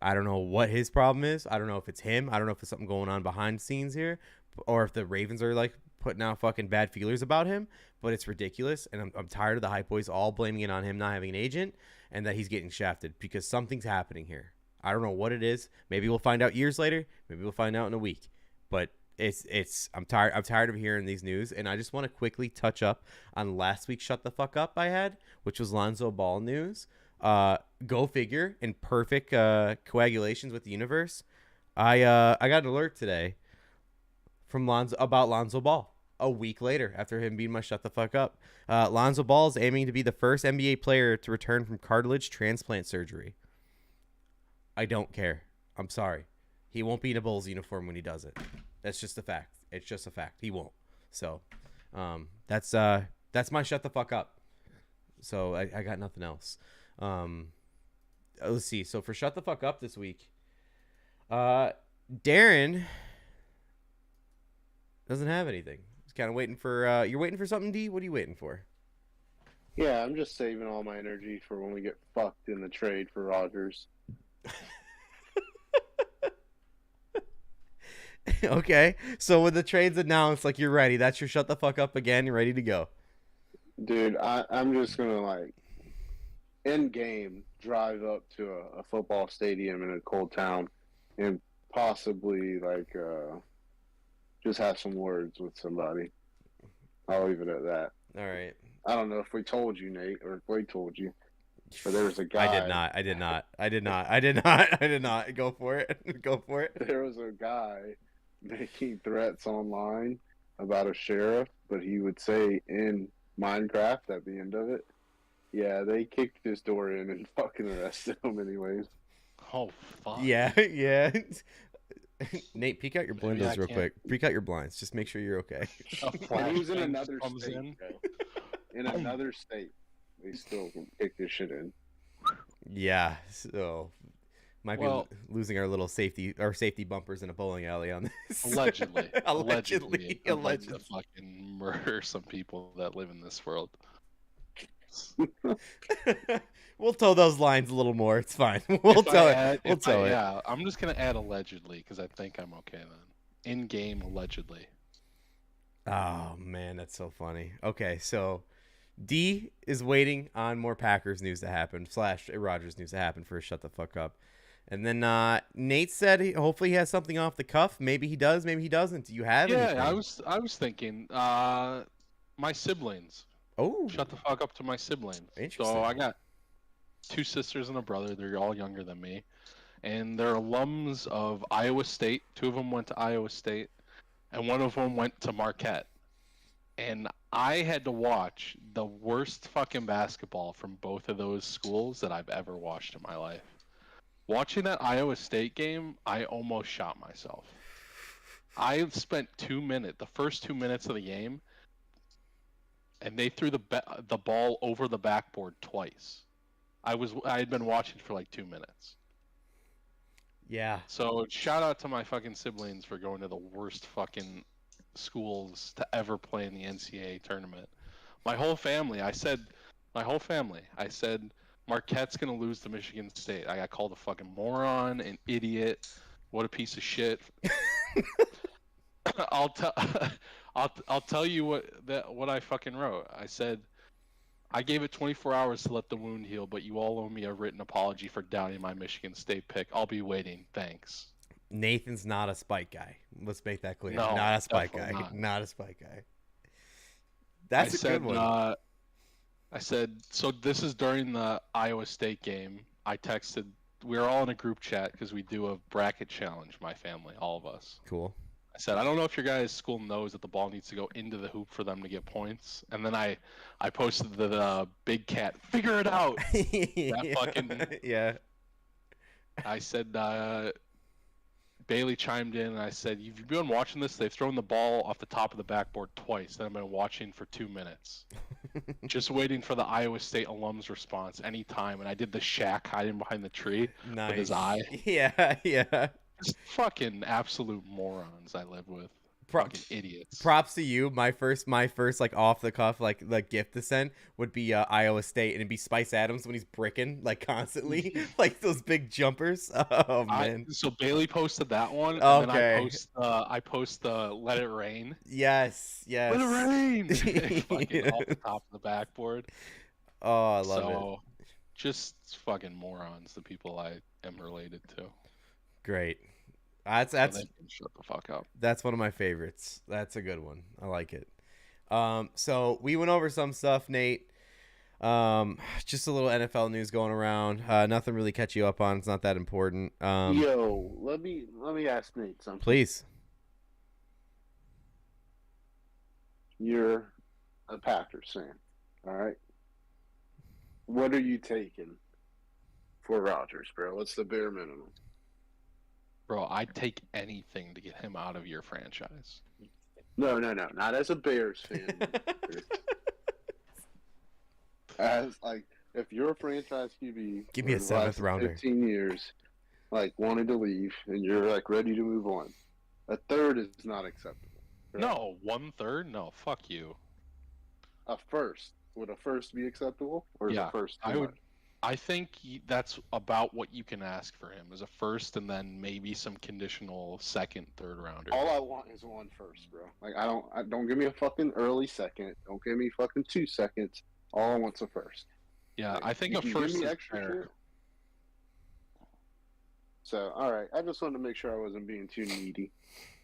I don't know what his problem is. I don't know if it's him. I don't know if there's something going on behind the scenes here, or if the Ravens are like putting out fucking bad feelers about him. But it's ridiculous, and I'm tired of the hype boys all blaming it on him not having an agent and that he's getting shafted because something's happening here. I don't know what it is. Maybe we'll find out years later. Maybe we'll find out in a week. But I'm tired of hearing these news, and I just want to quickly touch up on last week's Shut the Fuck Up I had, which was Lonzo Ball news. Go figure, in perfect coagulations with the universe. I got an alert today from about Lonzo Ball a week later after him being my Shut the Fuck Up. Lonzo Ball is aiming to be the first NBA player to return from cartilage transplant surgery. I don't care. I'm sorry. He won't be in a Bulls uniform when he does it. That's just a fact. It's just a fact. He won't. So that's my Shut the Fuck Up. So I got nothing else. Let's see. So for Shut the Fuck Up this week, Darren doesn't have anything. He's kind of waiting for you're waiting for something, D? What are you waiting for? Yeah, I'm just saving all my energy for when we get fucked in the trade for Rodgers. Okay. So when the trade's announced, like, you're ready. That's your Shut the Fuck Up again. You're ready to go. Dude, I'm just going to, like, in game, drive up to a football stadium in a cold town and possibly, like, just have some words with somebody. I'll leave it at that. All right. I don't know if we told you, Nate, or if we told you, but there was a guy. I did not. Go for it. Go for it. There was a guy making threats online about a sheriff, but he would say in Minecraft at the end of it. Yeah, they kicked his door in and fucking arrested him anyways. Oh fuck. Yeah, yeah. Nate, peek out your Maybe windows I real can't- quick. Peek out your blinds. Just make sure you're okay. A And he was in flashbang another comes state, in. bro. In another state. They still kicked this shit in. Yeah, so might be Well- losing our safety bumpers in a bowling alley on this. Allegedly. Allegedly. I'd like to fucking murder some people that live in this world. We'll toe those lines a little more. It's fine. We'll toe it. We'll toe it. Yeah, I'm just gonna add allegedly because I think I'm okay then. In game, allegedly. Oh man, that's so funny. Okay, so D is waiting on more Packers news to happen / Rodgers news to happen for Shut the Fuck Up. And then Nate said hopefully he has something off the cuff. Maybe he does, maybe he doesn't. Do you have anything? Yeah, I was thinking my siblings. Oh, Shut the fuck up to my siblings. Interesting. So I got 2 sisters and a brother. They're all younger than me. And they're alums of Iowa State. 2 of them went to Iowa State. And 1 of them went to Marquette. And I had to watch the worst fucking basketball from both of those schools that I've ever watched in my life. Watching that Iowa State game, I almost shot myself. I spent the first 2 minutes of the game, and they threw the ball over the backboard twice. I had been watching for like 2 minutes. yeah. So shout out to my fucking siblings for going to the worst fucking schools to ever play in the NCAA tournament. My whole family, I said Marquette's gonna lose to Michigan State. I got called a fucking moron, an idiot, what a piece of shit. I'll tell you what I fucking wrote. I said I gave it 24 hours to let the wound heal, but you all owe me a written apology for doubting my Michigan State pick. I'll be waiting. Thanks. Nathan's not a spike guy. Let's make that clear. No, not a spike guy. definitely Not a spike guy. That's a good one. I said, so this is during the Iowa State game. I texted, we were all in a group chat because we do a bracket challenge, my family, all of us. Cool. I said, I don't know if your guys' school knows that the ball needs to go into the hoop for them to get points. And then I posted the big cat, figure it out. That fucking... Yeah. I said, Bailey chimed in and I said, you've been watching this? They've thrown the ball off the top of the backboard twice. Then I've been watching for 2 minutes. Just waiting for the Iowa State alums response anytime. And I did the Shaq hiding behind the tree with his eye. Yeah, yeah. Just fucking absolute morons I live with. Fucking idiots. Props to you. My first like off the cuff like gift to send would be Iowa State, and it'd be Spice Adams when he's bricking like constantly, like those big jumpers. Oh man. So Bailey posted that one, and Okay. then I post the Let It Rain. Yes. Let it rain. Fucking off the top of the backboard. Oh, I love it. Just fucking morons, the people I am related to. Great. That's So they can shut the fuck up. That's one of my favorites. That's a good one. I like it. So we went over some stuff, Nate. Just a little NFL news going around. Nothing really catch you up on. It's not that important. Yo, let me ask Nate something. Please. You're a Packers fan, all right? What are you taking for Rodgers, bro? What's the bare minimum? Bro, I'd take anything to get him out of your franchise. No, not as a Bears fan. As like, if you're a franchise QB, Give me a for the last 7th rounder. 15 years, like wanted to leave, and you're like ready to move on. A third is not acceptable. Right? No, 1/3? No, fuck you. A first. Would a first be acceptable, or is Yeah, a first too I would. much? I think that's about what you can ask for him, is a first and then maybe some conditional second, third rounder. All I want is one first, bro. Like I don't give me a fucking early second. Don't give me fucking 2 seconds. All I want's a first. Yeah, Like, I think you a can first give me is extra fair. shit. So, all right. I just wanted to make sure I wasn't being too needy.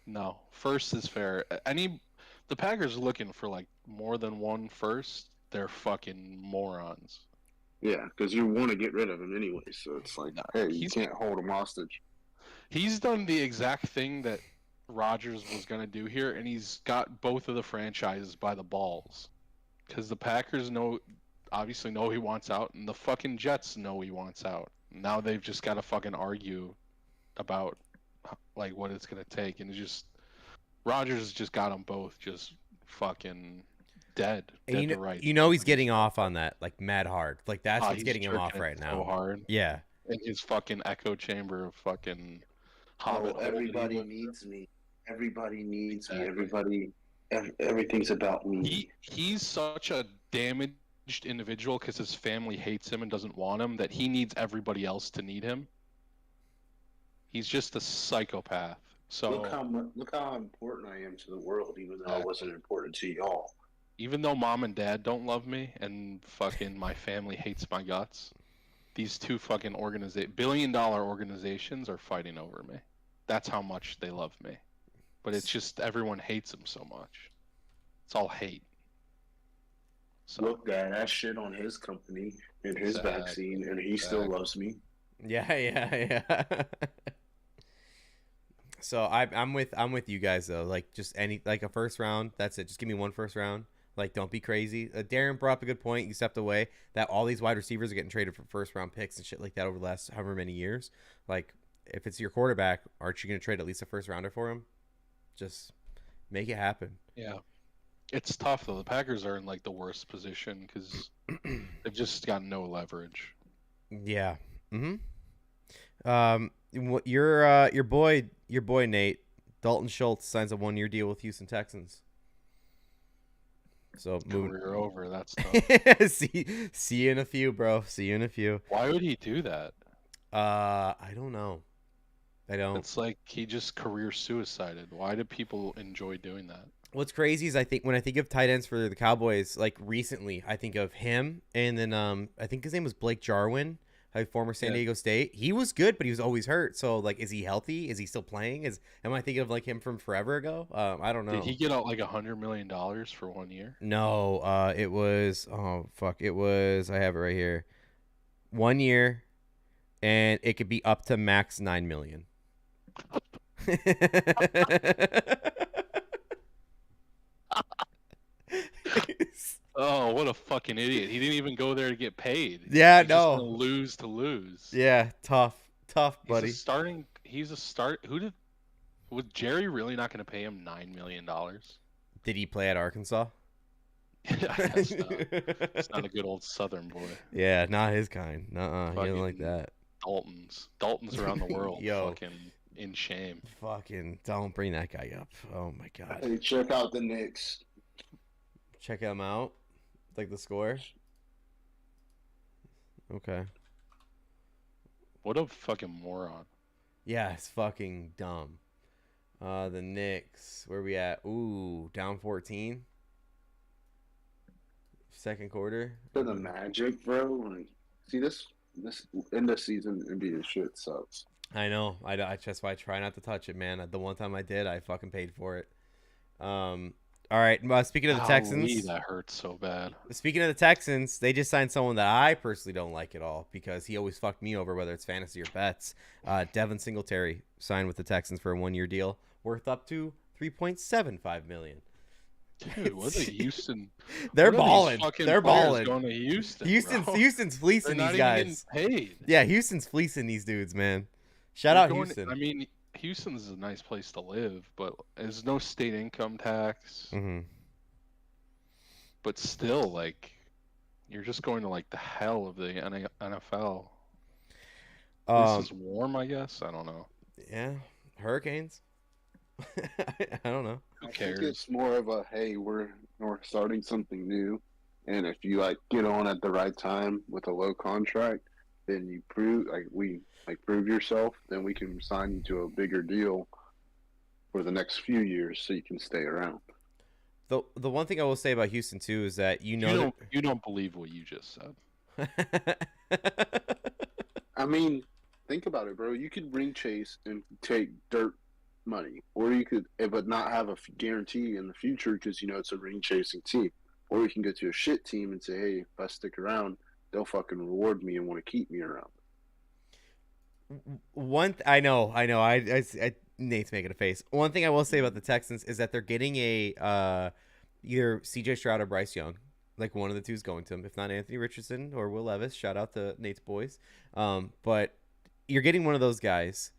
No, first is fair. The Packers are looking for like more than one first. They're fucking morons. Yeah, because you want to get rid of him anyway. So it's like, hey, you he's- can't hold him hostage. He's done the exact thing that Rodgers was gonna do here, and he's got both of the franchises by the balls. Because the Packers obviously know he wants out, and the fucking Jets know he wants out. Now they've just got to fucking argue about like what it's gonna take, and it's just Rodgers just got them both just fucking dead And to rights. he's getting off on that like mad hard. Like that's what's He's getting him off jerking it right now. so hard. Yeah. In his fucking echo chamber of fucking Hobbit. Everybody needs me. Everybody needs me. Everything's about me. He's such a damaged individual because his family hates him and doesn't want him that he needs everybody else to need him. He's just a psychopath. So look how important I am to the world, even though I wasn't important to y'all. Even though mom and dad don't love me and fucking my family hates my guts, these two fucking billion-dollar organizations are fighting over me. That's how much they love me. But it's just everyone hates him so much. It's all hate. So, look, Dad, I shit on his company and his vaccine, and he still loves me. Yeah. So I'm with you guys though. Like just a first round. That's it. Just give me one first round. Like don't be crazy. Darren brought up a good point. You stepped away that all these wide receivers are getting traded for first round picks and shit like that over the last however many years. Like if it's your quarterback, aren't you going to trade at least a first rounder for him? Just make it happen. Yeah. It's tough though. The Packers are in like the worst position because they've just got no leverage. Yeah. Your boy Nate Dalton Schultz signs a 1-year deal with Houston Texans. So career over. That's tough. see you in a few, bro. See you in a few. Why would he do that? I don't know. I don't. It's like he just career suicided. Why do people enjoy doing that? What's crazy is when I think of tight ends for the Cowboys, like recently, I think of him, and then I think his name was Blake Jarwin, former San Diego State. He was good, but he was always hurt. So like, is he healthy? Is he still playing? Am I thinking of like him from forever ago? I don't know. Did he get out like $100 million for 1 year? No, it was I have it right here. 1 year, and it could be up to max $9 million. Oh, what a fucking idiot! He didn't even go there to get paid. Yeah, He's no. just gonna lose to lose. Yeah, tough, buddy. He's a start. Was Jerry really not going to pay him $9 million? Did he play at Arkansas? That's not. It's not a good old Southern boy. Yeah, not his kind. Nuh-uh. He didn't like that. Dalton's around the world. Yo. Fucking in shame. Fucking don't bring that guy up. Oh my god. Hey, check out the Knicks. Check him out. Like the score. Okay. What a fucking moron. Yeah, it's fucking dumb. The Knicks. Where we at? Ooh, down 14. Second quarter. For the Magic, bro. Like, see this end of season NBA shit sucks. I know. That's why I try not to touch it, man. The one time I did, I fucking paid for it. All right. Speaking of the Texans, that hurts so bad. Speaking of the Texans, they just signed someone that I personally don't like at all because he always fucked me over, whether it's fantasy or bets. Devin Singletary signed with the Texans for a 1-year deal worth up to $3.75 million. Dude, what are Houston? They're balling. They're balling. Going to Houston. Houston's fleecing these guys. Paid. Yeah, Houston's fleecing these dudes, man. Shout out Houston. I mean, Houston's a nice place to live, but there's no state income tax. Mm-hmm. But still, like, you're just going to like the hell of the NFL. This is warm, I guess. I don't know. Yeah, hurricanes. I don't know. Who cares? I think it's more of a hey, we're starting something new, and if you like get on at the right time with a low contract, then you prove yourself. Then we can sign you to a bigger deal for the next few years, so you can stay around. The one thing I will say about Houston too is that you don't believe what you just said. I mean, think about it, bro. You could ring chase and take dirt money, or you could, but not have a guarantee in the future because it's a ring chasing team. Or you can go to a shit team and say, hey, if I stick around, they'll fucking reward me and want to keep me around. I know. Nate's making a face. One thing I will say about the Texans is that they're getting a either CJ Stroud or Bryce Young. Like one of the two is going to him, if not Anthony Richardson or Will Levis. Shout out to Nate's boys. But you're getting one of those guys,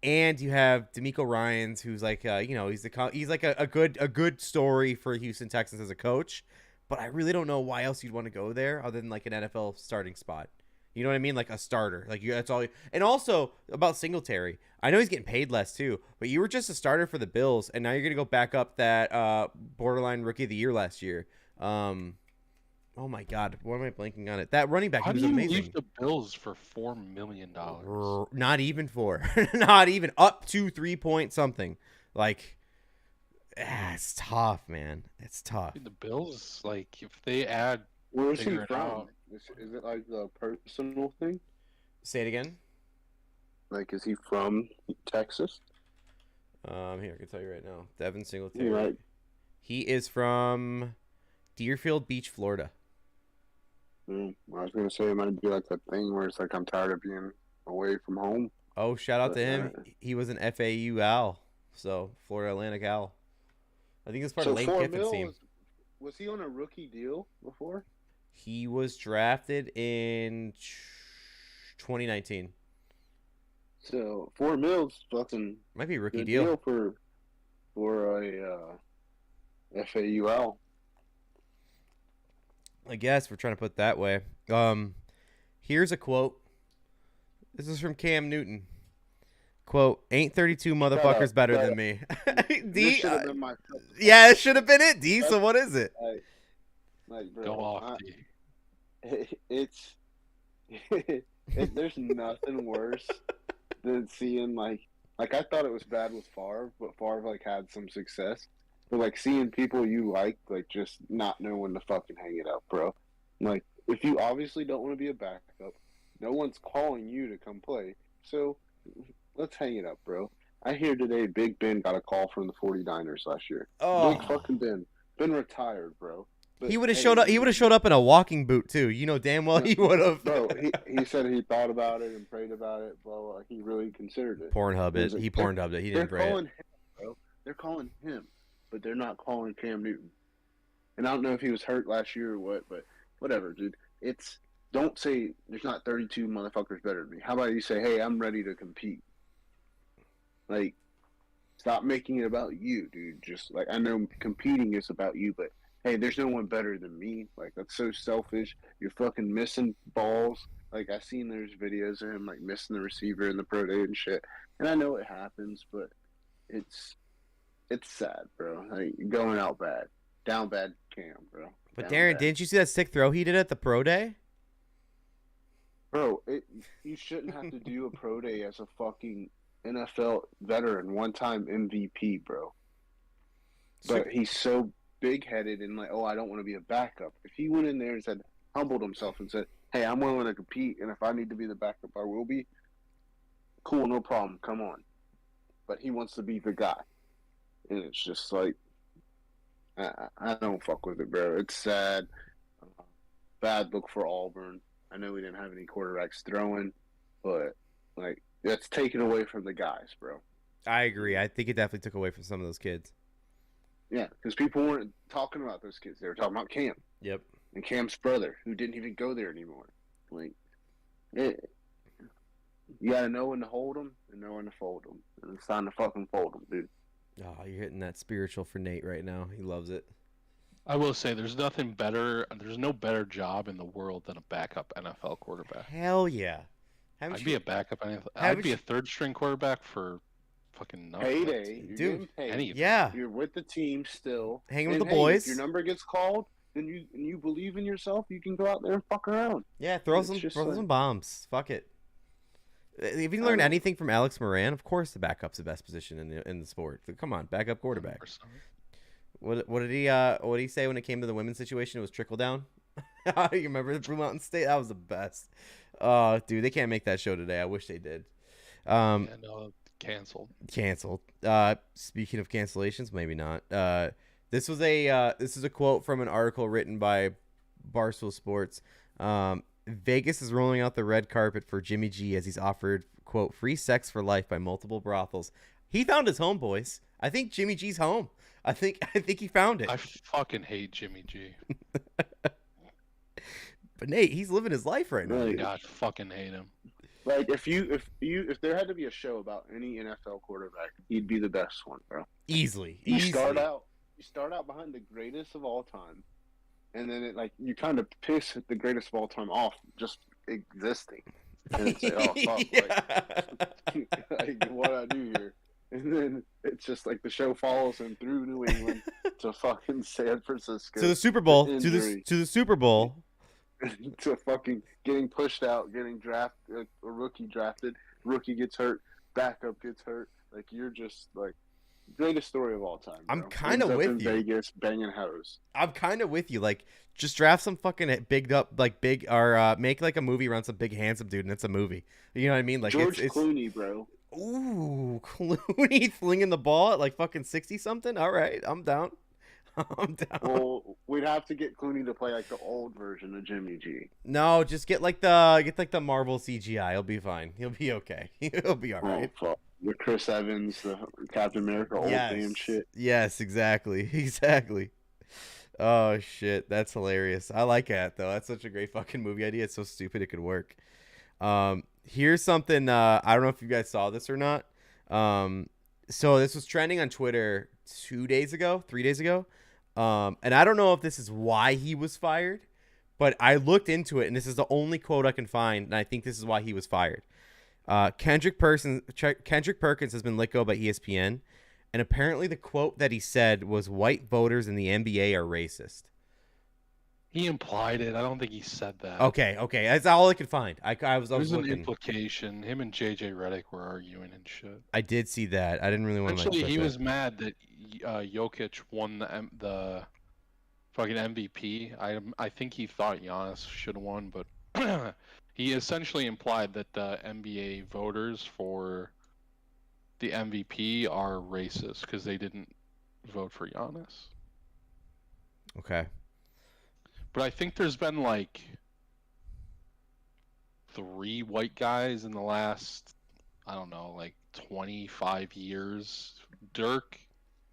and you have D'Amico Ryans, who's like, he's like a good story for Houston Texans as a coach. But I really don't know why else you'd want to go there other than like an NFL starting spot. You know what I mean? Like a starter. Like that's all. And also about Singletary. I know he's getting paid less too, but you were just a starter for the Bills, and now you're gonna go back up that borderline rookie of the year last year. Oh my God, why am I blanking on it? That running back, How he was do you amazing. leave the Bills for $4 million? Not even for, not even up to 3 point something. Like, it's tough, man. It's tough. Dude, the Bills, like, if they add, Where is he figure it from? out. Is it like a personal thing? Say it again. Like, is he from Texas? Here, I can tell you right now. Devin Singletary. Right. He is from Deerfield Beach, Florida. I was gonna say it might be like that thing where it's like I'm tired of being away from home. Oh, shout out to him. He was an FAU Owl, so Florida Atlantic Owl. I think it's part of Lane Kiffin's team. Was he on a rookie deal before? He was drafted in 2019. So $4 million fucking Might be a rookie good deal. for a FAUL. I guess we're trying to put it that way. Here's a quote. This is from Cam Newton. Quote, ain't 32 motherfuckers better than me. D, should have been my yeah, it should have been it, D. So what is it? Like, bro, Go off, D. It's there's nothing worse than seeing like I thought it was bad with Favre, but Favre like had some success. But like seeing people you like just not know when to fucking hang it up, bro. Like if you obviously don't want to be a backup, no one's calling you to come play. So let's hang it up, bro. I hear today Big Ben got a call from the 49ers last year. Oh. Big fucking Ben. Ben retired, bro. But, He would have showed up. He would have showed up in a walking boot too. You know damn well he would have. Bro, he said he thought about it and prayed about it. Blah, blah. He really considered it. Pornhubbed it. He Pornhubbed it. He didn't pray calling it. him, bro. They're calling him, but they're not calling Cam Newton. And I don't know if he was hurt last year or what, but whatever, dude. Don't say there's not 32 motherfuckers better than me. How about you say, hey, I'm ready to compete? Like, stop making it about you, dude. Just like I know competing is about you, but hey, there's no one better than me. Like that's so selfish. You're fucking missing balls. Like I seen there's videos of him like missing the receiver in the pro day and shit. And I know it happens, but it's sad, bro. Like going out bad, down bad, Cam, bro. But Down Darren, bad. didn't you see that sick throw he did at the pro day? Bro, you shouldn't have to do a pro day as a fucking NFL veteran, one-time MVP, bro. But he's so big-headed and like, oh, I don't want to be a backup. If he went in there and said, humbled himself and said, hey, I'm willing to compete, and if I need to be the backup, I will be. Cool, no problem, come on. But he wants to be the guy. And it's just like, I don't fuck with it, bro. It's sad. Bad look for Auburn. I know we didn't have any quarterbacks throwing, but like that's taken away from the guys, bro. I agree. I think it definitely took away from some of those kids. Yeah, because people weren't talking about those kids. They were talking about Cam. Yep. And Cam's brother, who didn't even go there anymore. Like, you got to know when to hold them and know when to fold them. And it's time to fucking fold them, dude. Oh, you're hitting that spiritual for Nate right now. He loves it. I will say there's nothing better. There's no better job in the world than a backup NFL quarterback. Hell yeah. I'd be a backup. I'd be a third-string quarterback for fucking nothing. Payday. You're Dude, getting paid. Any of Yeah. You're with the team still. Hanging with And the boys. If your number gets called, then you believe in yourself, you can go out there and fuck around. Yeah, throw It's some just some like- bombs. Fuck it. If you I learn don't- anything from Alex Moran, of course the backup's the best position in the sport. Come on, backup quarterback. 100%. What did he say when it came to the women's situation? It was trickle down. You remember the Blue Mountain State? That was the best. Oh, dude, they can't make that show today. I wish they did. And canceled. Canceled. Speaking of cancellations, maybe not. This is a quote from an article written by Barstool Sports. Vegas is rolling out the red carpet for Jimmy G as he's offered, quote, free sex for life by multiple brothels. He found his home, boys. I think Jimmy G's home. I think he found it. I fucking hate Jimmy G. But Nate, he's living his life right now. Right. Dude. God, I fucking hate him. Like if there had to be a show about any NFL quarterback, he'd be the best one, bro. Easily. You start out behind the greatest of all time, and then you kind of piss the greatest of all time off just existing, and it's like, oh fuck, like what I do here, and then it's just like the show follows him through New England to fucking San Francisco to the Super Bowl, to injury. the Super Bowl. To fucking getting pushed out, getting drafted, a rookie drafted, rookie gets hurt, backup gets hurt. Like you're just like greatest story of all time. Bro. I'm kind of with you. Vegas banging hoes. I'm kind of with you. Like just draft some fucking big or make like a movie around some big handsome dude and it's a movie. You know what I mean? Like George it's Clooney, bro. Ooh, Clooney flinging the ball at like fucking 60 something. All right, I'm down. I'm down. Well, we'd have to get Clooney to play like the old version of Jimmy G. No, just get like the Marvel CGI. He'll be fine. He'll be okay. He'll be all right. Oh, fuck. The Chris Evans, the Captain America, old damn shit. Yes, exactly. Exactly. Oh shit, that's hilarious. I like that though. That's such a great fucking movie idea. It's so stupid it could work. Here's something. I don't know if you guys saw this or not. So this was trending on Twitter 3 days ago. And I don't know if this is why he was fired, but I looked into it, and this is the only quote I can find, and I think this is why he was fired. Kendrick Perkins has been let go by ESPN, and apparently the quote that he said was white voters in the NBA are racist. He implied it. I don't think he said that. Okay. That's all I could find. I was There's an looking. implication. Him and JJ Redick were arguing and shit. I did see that. I didn't really want to. Actually, he was mad that Jokic won the fucking MVP. I think he thought Giannis should have won, but he essentially implied that the NBA voters for the MVP are racist because they didn't vote for Giannis. Okay. But I think there's been like 3 white guys in the last, I don't know, like 25 years. Dirk,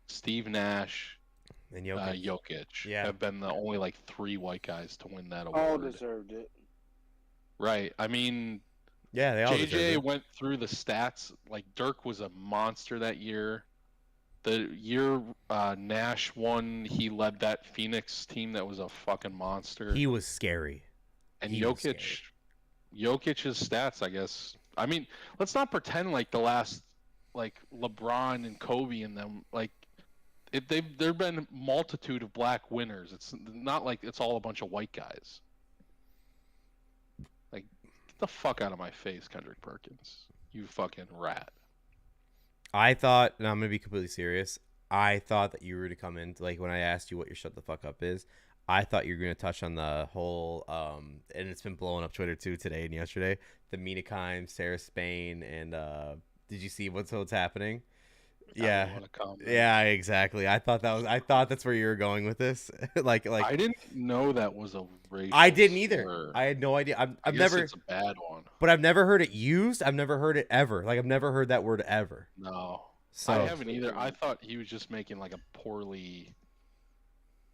Steve Nash, And Jokic. Jokic have been the only like 3 white guys to win that award. All deserved it. Right. I mean, Yeah, they all JJ went through the stats. Like Dirk was a monster that year. The year Nash won, he led that Phoenix team that was a fucking monster. He was scary. And Jokic's stats, I guess. I mean, let's not pretend like the last, like LeBron and Kobe and them, like there've been multitude of black winners. It's not like it's all a bunch of white guys. Like, get the fuck out of my face, Kendrick Perkins. You fucking rat. I thought, and I'm going to be completely serious, I thought that you were to come in, like when I asked you what your shut the fuck up is, I thought you were going to touch on the whole, and it's been blowing up Twitter too today and yesterday, the Mina Kimes, Sarah Spain, and did you see what's happening? Yeah, yeah, exactly. I thought that's where you were going with this. like I didn't know that was a racial I didn't either. slur. I had no idea. I guess it's a bad one. But I've never heard it used. I've never heard it ever. Like I've never heard that word ever. No, So I haven't either. I thought he was just making like a poorly.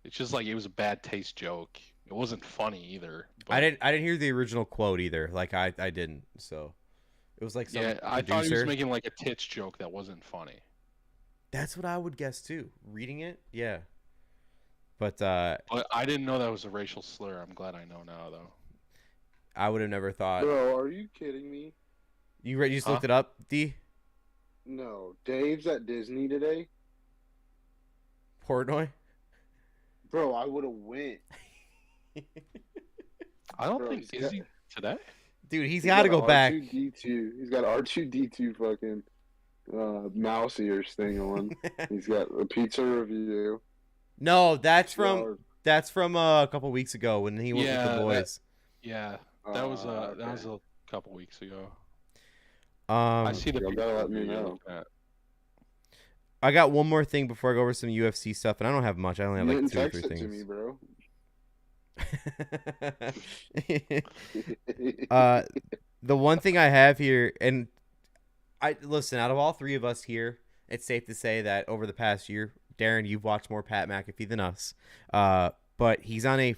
It's just like it was a bad taste joke. It wasn't funny either. But... I didn't hear the original quote either. Like I didn't. So it was like some I thought he was making like a tits joke that wasn't funny. That's what I would guess too. Reading it, yeah. But I didn't know that was a racial slur. I'm glad I know now, though. I would have never thought. Bro, are you kidding me? You just looked it up, D? No, Dave's at Disney today. Portnoy? Bro, I would have went. I don't think is he today. Dude, he's got to go back. R2D2. He's got R2D2 fucking mouse ears thing on. He's got a pizza review. No, that's from a couple weeks ago when he went with the boys. That was a couple weeks ago. I see the. You gotta let me know. I got one more thing before I go over some UFC stuff, and I don't have much. I only have like 2 or 3 things. To me, bro. The one thing I have here, and I listen, out of all 3 of us here, it's safe to say that over the past year, Darren, you've watched more Pat McAfee than us, but he's on a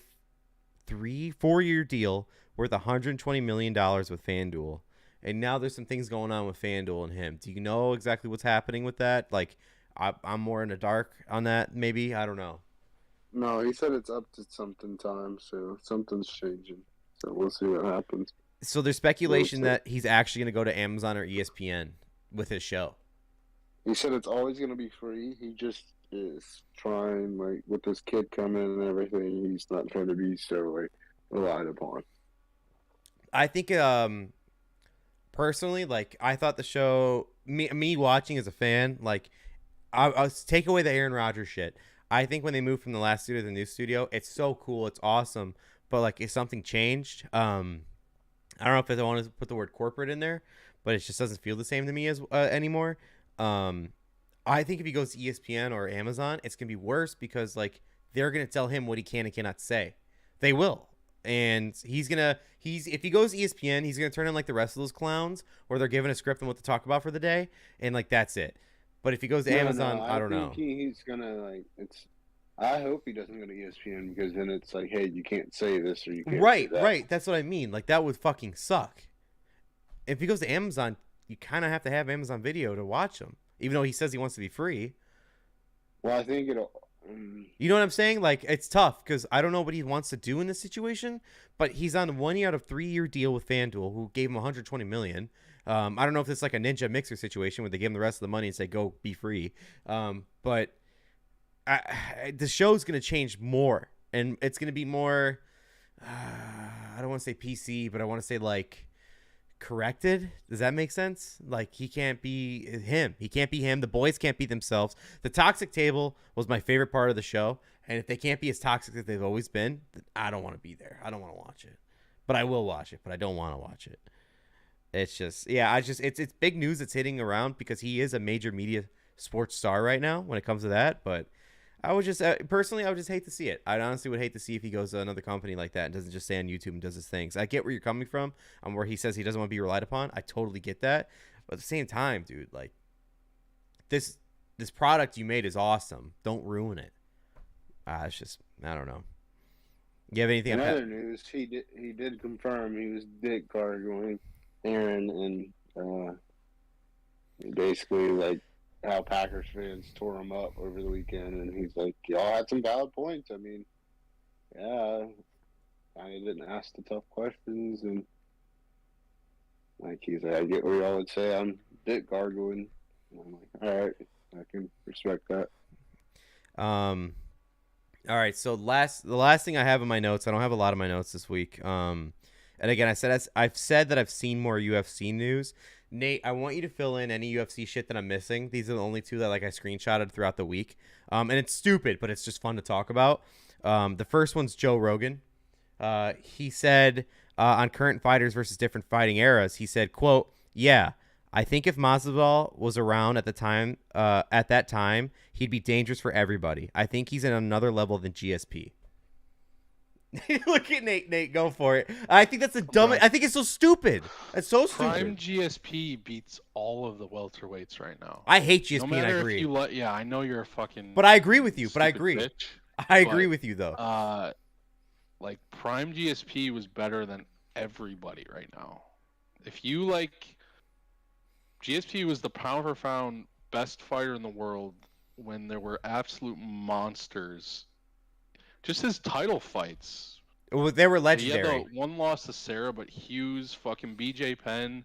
4-year deal worth $120 million with FanDuel. And now there's some things going on with FanDuel and him. Do you know exactly what's happening with that? Like, I'm more in the dark on that, maybe. I don't know. No, he said it's up to something time, so something's changing. So we'll see what happens. So there's speculation that he's actually going to go to Amazon or ESPN with his show. He said it's always going to be free. He just is trying, like, with this kid coming and everything, he's not trying to be so, like, relied upon. I think, personally, like, I thought the show, me watching as a fan, like, I'll take away the Aaron Rodgers shit. I think when they moved from the last studio to the new studio, it's so cool, it's awesome. But like, if something changed, I don't know if I want to put the word corporate in there, but it just doesn't feel the same to me as anymore. I think if he goes to ESPN or Amazon, it's gonna be worse because like they're gonna tell him what he can and cannot say. They will. And if he goes ESPN, he's gonna turn in like the rest of those clowns, where they're given a script and what to talk about for the day, and like that's it. But if he goes to Amazon, I don't know. He's gonna like it's. I hope he doesn't go to ESPN because then it's like, hey, you can't say this or you can't say that. Right. That's what I mean. Like that would fucking suck. If he goes to Amazon, you kind of have to have Amazon Video to watch him, even though he says he wants to be free. Well, I think it'll. You know what I'm saying? Like it's tough because I don't know what he wants to do in this situation. But he's on a 1 year out of 3 year deal with FanDuel, who gave him $120 million. I don't know if it's like a Ninja Mixer situation where they give him the rest of the money and say go be free. But the show's gonna change more, and it's gonna be more. I don't want to say PC, but I want to say like corrected. Does that make sense? Like he can't be him. He can't be him. The boys can't be themselves. The toxic table was my favorite part of the show, and if they can't be as toxic as they've always been, I don't want to be there. I don't want to watch it, but I will watch it. But I don't want to watch it. It's just, yeah, it's big news that's hitting around because he is a major media sports star right now when it comes to that. But I would just, personally, I would just hate to see it. I honestly would hate to see if he goes to another company like that and doesn't just stay on YouTube and does his things. I get where you're coming from and where he says he doesn't want to be relied upon. I totally get that. But at the same time, dude, like this product you made is awesome. Don't ruin it. It's just, I don't know. You have anything? In other news, he did confirm he was dick gargling Aaron, and basically like how Packers fans tore him up over the weekend, and he's like, y'all had some valid points. I mean, yeah, I didn't ask the tough questions, and like he's like, I get what y'all would say, I'm dick gargling. And I'm like, all right, I can respect that. All right, so the last thing I have in my notes, I don't have a lot of my notes this week. And again, I've said that I've seen more UFC news. Nate, I want you to fill in any UFC shit that I'm missing. These are the only two that like I screenshotted throughout the week. And it's stupid, but it's just fun to talk about. The first one's Joe Rogan. He said on current fighters versus different fighting eras, he said, quote, "Yeah, I think if Masvidal was around at that time, he'd be dangerous for everybody. I think he's at another level than GSP." Look at Nate, go for it. I think that's I think it's so stupid. It's so stupid. Prime GSP beats all of the welterweights right now. I hate GSP. No matter and I agree. If yeah, I know you're a fucking. But I agree with you. But I agree. Bitch, I agree with you though. Like Prime GSP was better than everybody right now. If you like, GSP was the pound for pound best fighter in the world when there were absolute monsters. Just his title fights. Well, they were legendary. He had the one loss to Sarah, but Hughes, fucking BJ Penn,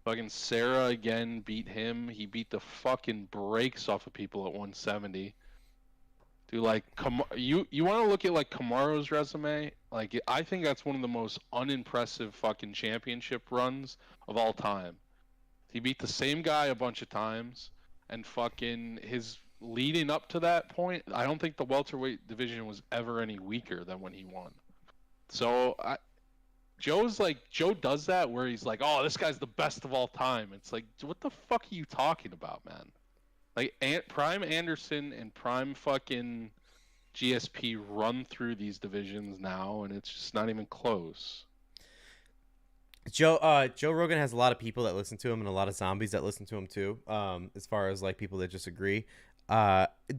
fucking Sarah again beat him. He beat the fucking brakes off of people at 170. Dude, like, you want to look at like Kamaru's resume? Like, I think that's one of the most unimpressive fucking championship runs of all time. He beat the same guy a bunch of times, and fucking his leading up to that point, I don't think the welterweight division was ever any weaker than when he won. So Joe does that where he's like, oh, this guy's the best of all time. It's like, what the fuck are you talking about, man? Like Prime Anderson and Prime fucking GSP run through these divisions now, and it's just not even close. Joe Rogan has a lot of people that listen to him and a lot of zombies that listen to him too. As far as like people that just agree.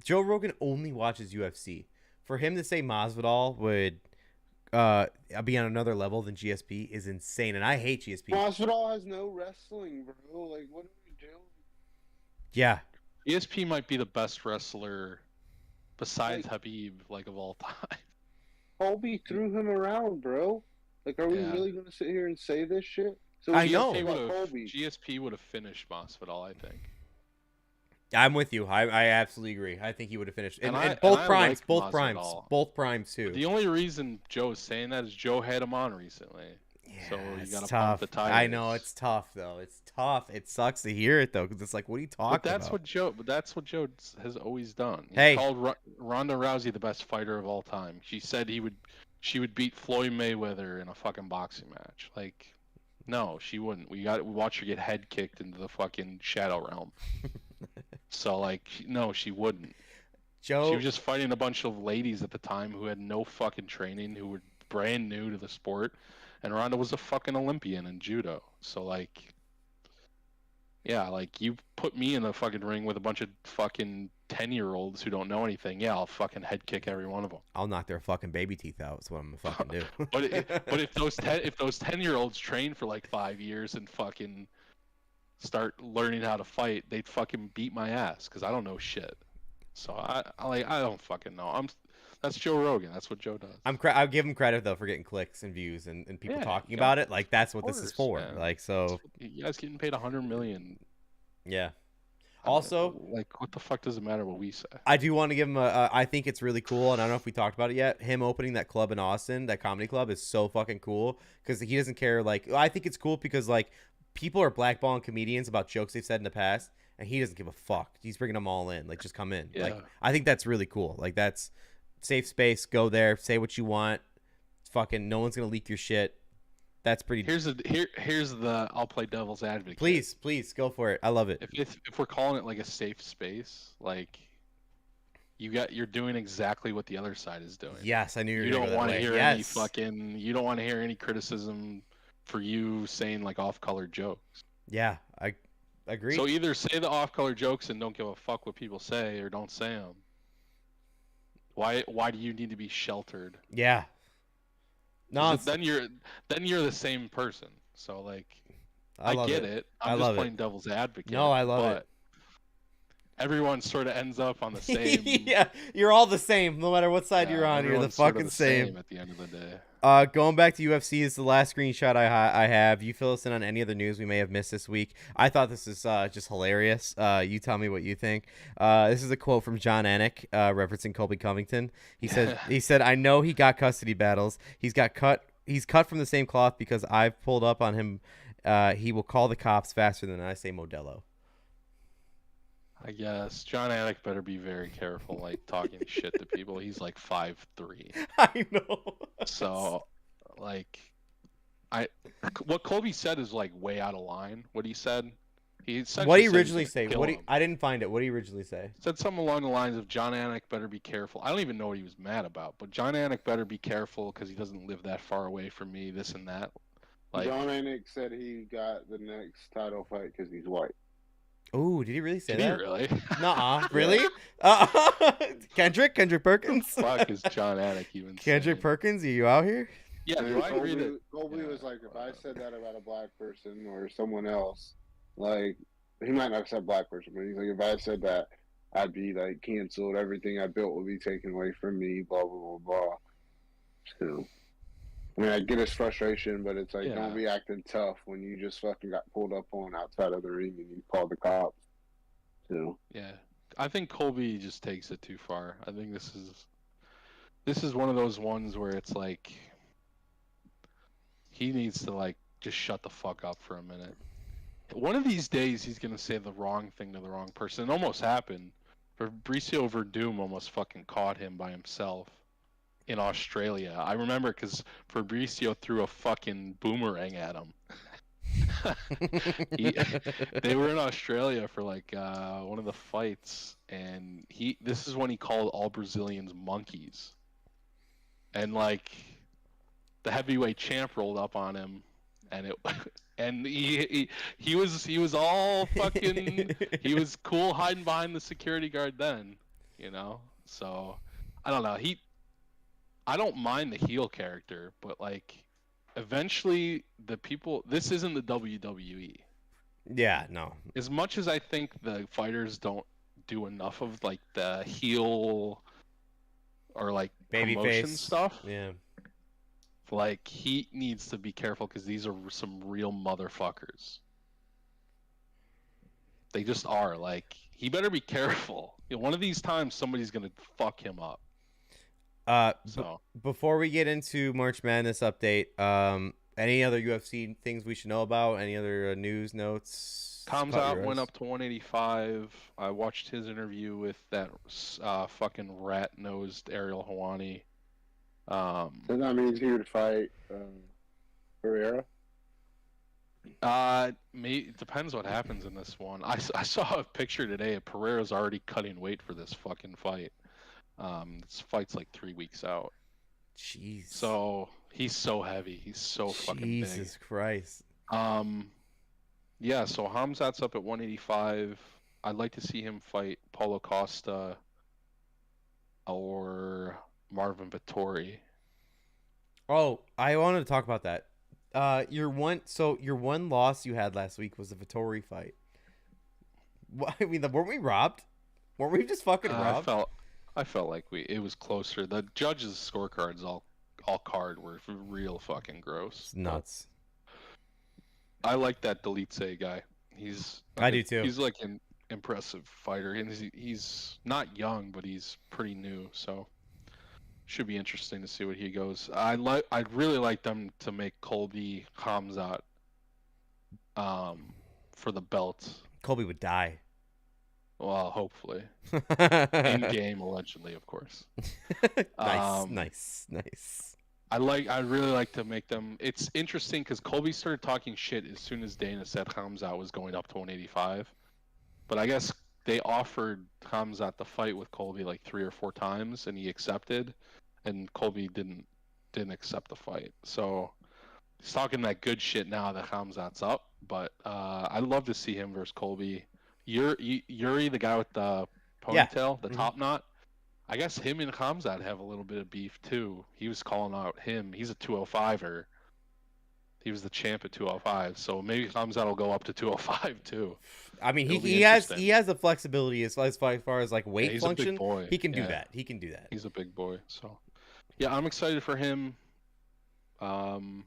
Joe Rogan only watches UFC. For him to say Masvidal would be on another level than GSP is insane, and I hate GSP. Masvidal has no wrestling, bro. Like, what are we doing? Yeah, ESP might be the best wrestler besides Habib, like, of all time. Colby threw him around, bro. Like, are we Yeah. really gonna sit here and say this shit? So I we know. talk about Colby. GSP would have finished Masvidal, I think. I'm with you. I absolutely agree. I think he would have finished. And I both like primes, Masvidal. both primes too. The only reason Joe's saying that is Joe had him on recently. Yeah, So you it's gotta tough. pump the tires. I know it's tough though. It's tough. It sucks to hear it though, because it's like, what are you talking But that's about? what Joe has always done. He Hey. called Ronda Rousey the best fighter of all time. She said she would beat Floyd Mayweather in a fucking boxing match. Like, no, she wouldn't. We watch her get head kicked into the fucking shadow realm. So, like, no, she wouldn't. Joe, She was just fighting a bunch of ladies at the time who had no fucking training, who were brand new to the sport, and Ronda was a fucking Olympian in judo. So, like, yeah, like, you put me in a fucking ring with a bunch of fucking 10-year-olds who don't know anything. Yeah, I'll fucking head kick every one of them. I'll knock their fucking baby teeth out. That's what I'm gonna fucking do. But if those 10-year-olds train for like 5 years and fucking start learning how to fight, they'd fucking beat my ass because I don't know shit. So I don't fucking know. That's Joe Rogan. That's what Joe does. I'll give him credit though for getting clicks and views and people talking about it. Like, that's what this is for. Man. Like, so You guys getting paid $100 million. yeah. Also, like, what the fuck does it matter what we say? I do want to give him I think it's really cool, and I don't know if we talked about it yet. Him opening that club in Austin, that comedy club, is so fucking cool because he doesn't care. Like, I think it's cool because, like, people are blackballing comedians about jokes they've said in the past, and he doesn't give a fuck. He's bringing them all in. Like, just come in. Yeah. Like, I think that's really cool. Like, that's safe space. Go there, say what you want. Fucking no one's gonna leak your shit. That's pretty. Here's the I'll play devil's advocate. Please go for it. I love it. If we're calling it like a safe space, like, you're doing exactly what the other side is doing. Yes, I knew You gonna don't go want that to way. hear Yes. any fucking. You don't want to hear any criticism for you saying like off-color jokes. Yeah, I agree. So either say the off-color jokes and don't give a fuck what people say, or don't say them. Why do you need to be sheltered? Yeah. No, Then you're the same person. So, like, I get it. I'm just playing devil's advocate. No, I love it. Everyone sort of ends up on the same. Yeah, you're all the same, no matter what side you're on. You're the everyone's sort of fucking the same. at the end of the day. Going back to UFC is the last screenshot I have. You fill us in on any other news we may have missed this week. I thought this is just hilarious. You tell me what you think. This is a quote from John Anik, referencing Colby Covington. He said, "I know he got custody battles. He's cut from the same cloth because I've pulled up on him. He will call the cops faster than I say Modelo." I guess John Anik better be very careful, like, talking shit to people. He's like 5'3". I know. So, like, what Colby said is like way out of line. What he said, what he originally say? I didn't find it. What did he originally say? Said something along the lines of John Anik better be careful. I don't even know what he was mad about, but John Anik better be careful because he doesn't live that far away from me. This and that. Like, John Anik said he got the next title fight because he's white. Oh, did he really say did that? he really? Nuh-uh. Really? Kendrick Perkins? Fuck is John Anik even Kendrick saying? Perkins, are you out here? Yeah, do I agree that Colby was like, if I said that about a black person or someone else, like, he might not have said black person, but he's like, if I said that, I'd be like canceled. Everything I built would be taken away from me. Blah blah blah blah. So, I mean, I get his frustration, but it's like, don't be acting tough when you just fucking got pulled up on outside of the ring and you called the cops. So. Yeah, I think Colby just takes it too far. I think this is one of those ones where it's like he needs to, like, just shut the fuck up for a minute. One of these days he's gonna say the wrong thing to the wrong person. It almost happened. Fabricio Verdum almost fucking caught him by himself in Australia. I remember because Fabricio threw a fucking boomerang at him. They were in Australia for like one of the fights, and this is when he called all Brazilians monkeys, and like the heavyweight champ rolled up on him, and And he was all fucking, he was cool hiding behind the security guard then, you know. So I don't know. I don't mind the heel character, but like eventually the people, this isn't the WWE. Yeah, no. As much as I think the fighters don't do enough of like the heel or like promotion Babyface. stuff, Yeah. like he needs to be careful because these are some real motherfuckers. They just are. Like he better be careful. You know, one of these times somebody's gonna fuck him up. So Before we get into March Madness update, any other UFC things we should know about? Any other news notes? Kamzat went up to 185. I watched his interview with that fucking rat-nosed Ariel Helwani. So that means he would fight Pereira? It depends what happens in this one. I saw a picture today of Pereira's already cutting weight for this fucking fight. This fight's like 3 weeks out. Jeez. So he's so heavy. He's so fucking big. Jesus Christ. Yeah. So Hamzat's up at 185. I'd like to see him fight Paulo Costa or Marvin Vettori. Oh, I wanted to talk about that. Your one loss you had last week was the Vettori fight. I mean, weren't we robbed? Weren't we just fucking robbed? I felt like it was closer. The judges' scorecards all card were real fucking gross. It's nuts. I like that Delice guy. I do too. He's like an impressive fighter, and he's not young, but he's pretty new. So should be interesting to see what he goes. I'd really like them to make Colby Hamzat for the belt. Colby would die. Well, hopefully. In game, allegedly, of course. Nice. I really like to make them. It's interesting because Colby started talking shit as soon as Dana said Hamzat was going up to 185. But I guess they offered Hamzat the fight with Colby like 3 or 4 times, and he accepted, and Colby didn't accept the fight. So he's talking that good shit now that Hamzat's up. But I'd love to see him versus Colby. Yuri, the guy with the ponytail, the top knot. I guess him and Hamzat have a little bit of beef too. He was calling out him. He's a 205er. He was the champ at 205, so maybe Hamzat will go up to 205 too. I mean, he has the flexibility as far as like weight function. A big boy. He can do that. He can do that. He's a big boy, so yeah, I'm excited for him. Masvidal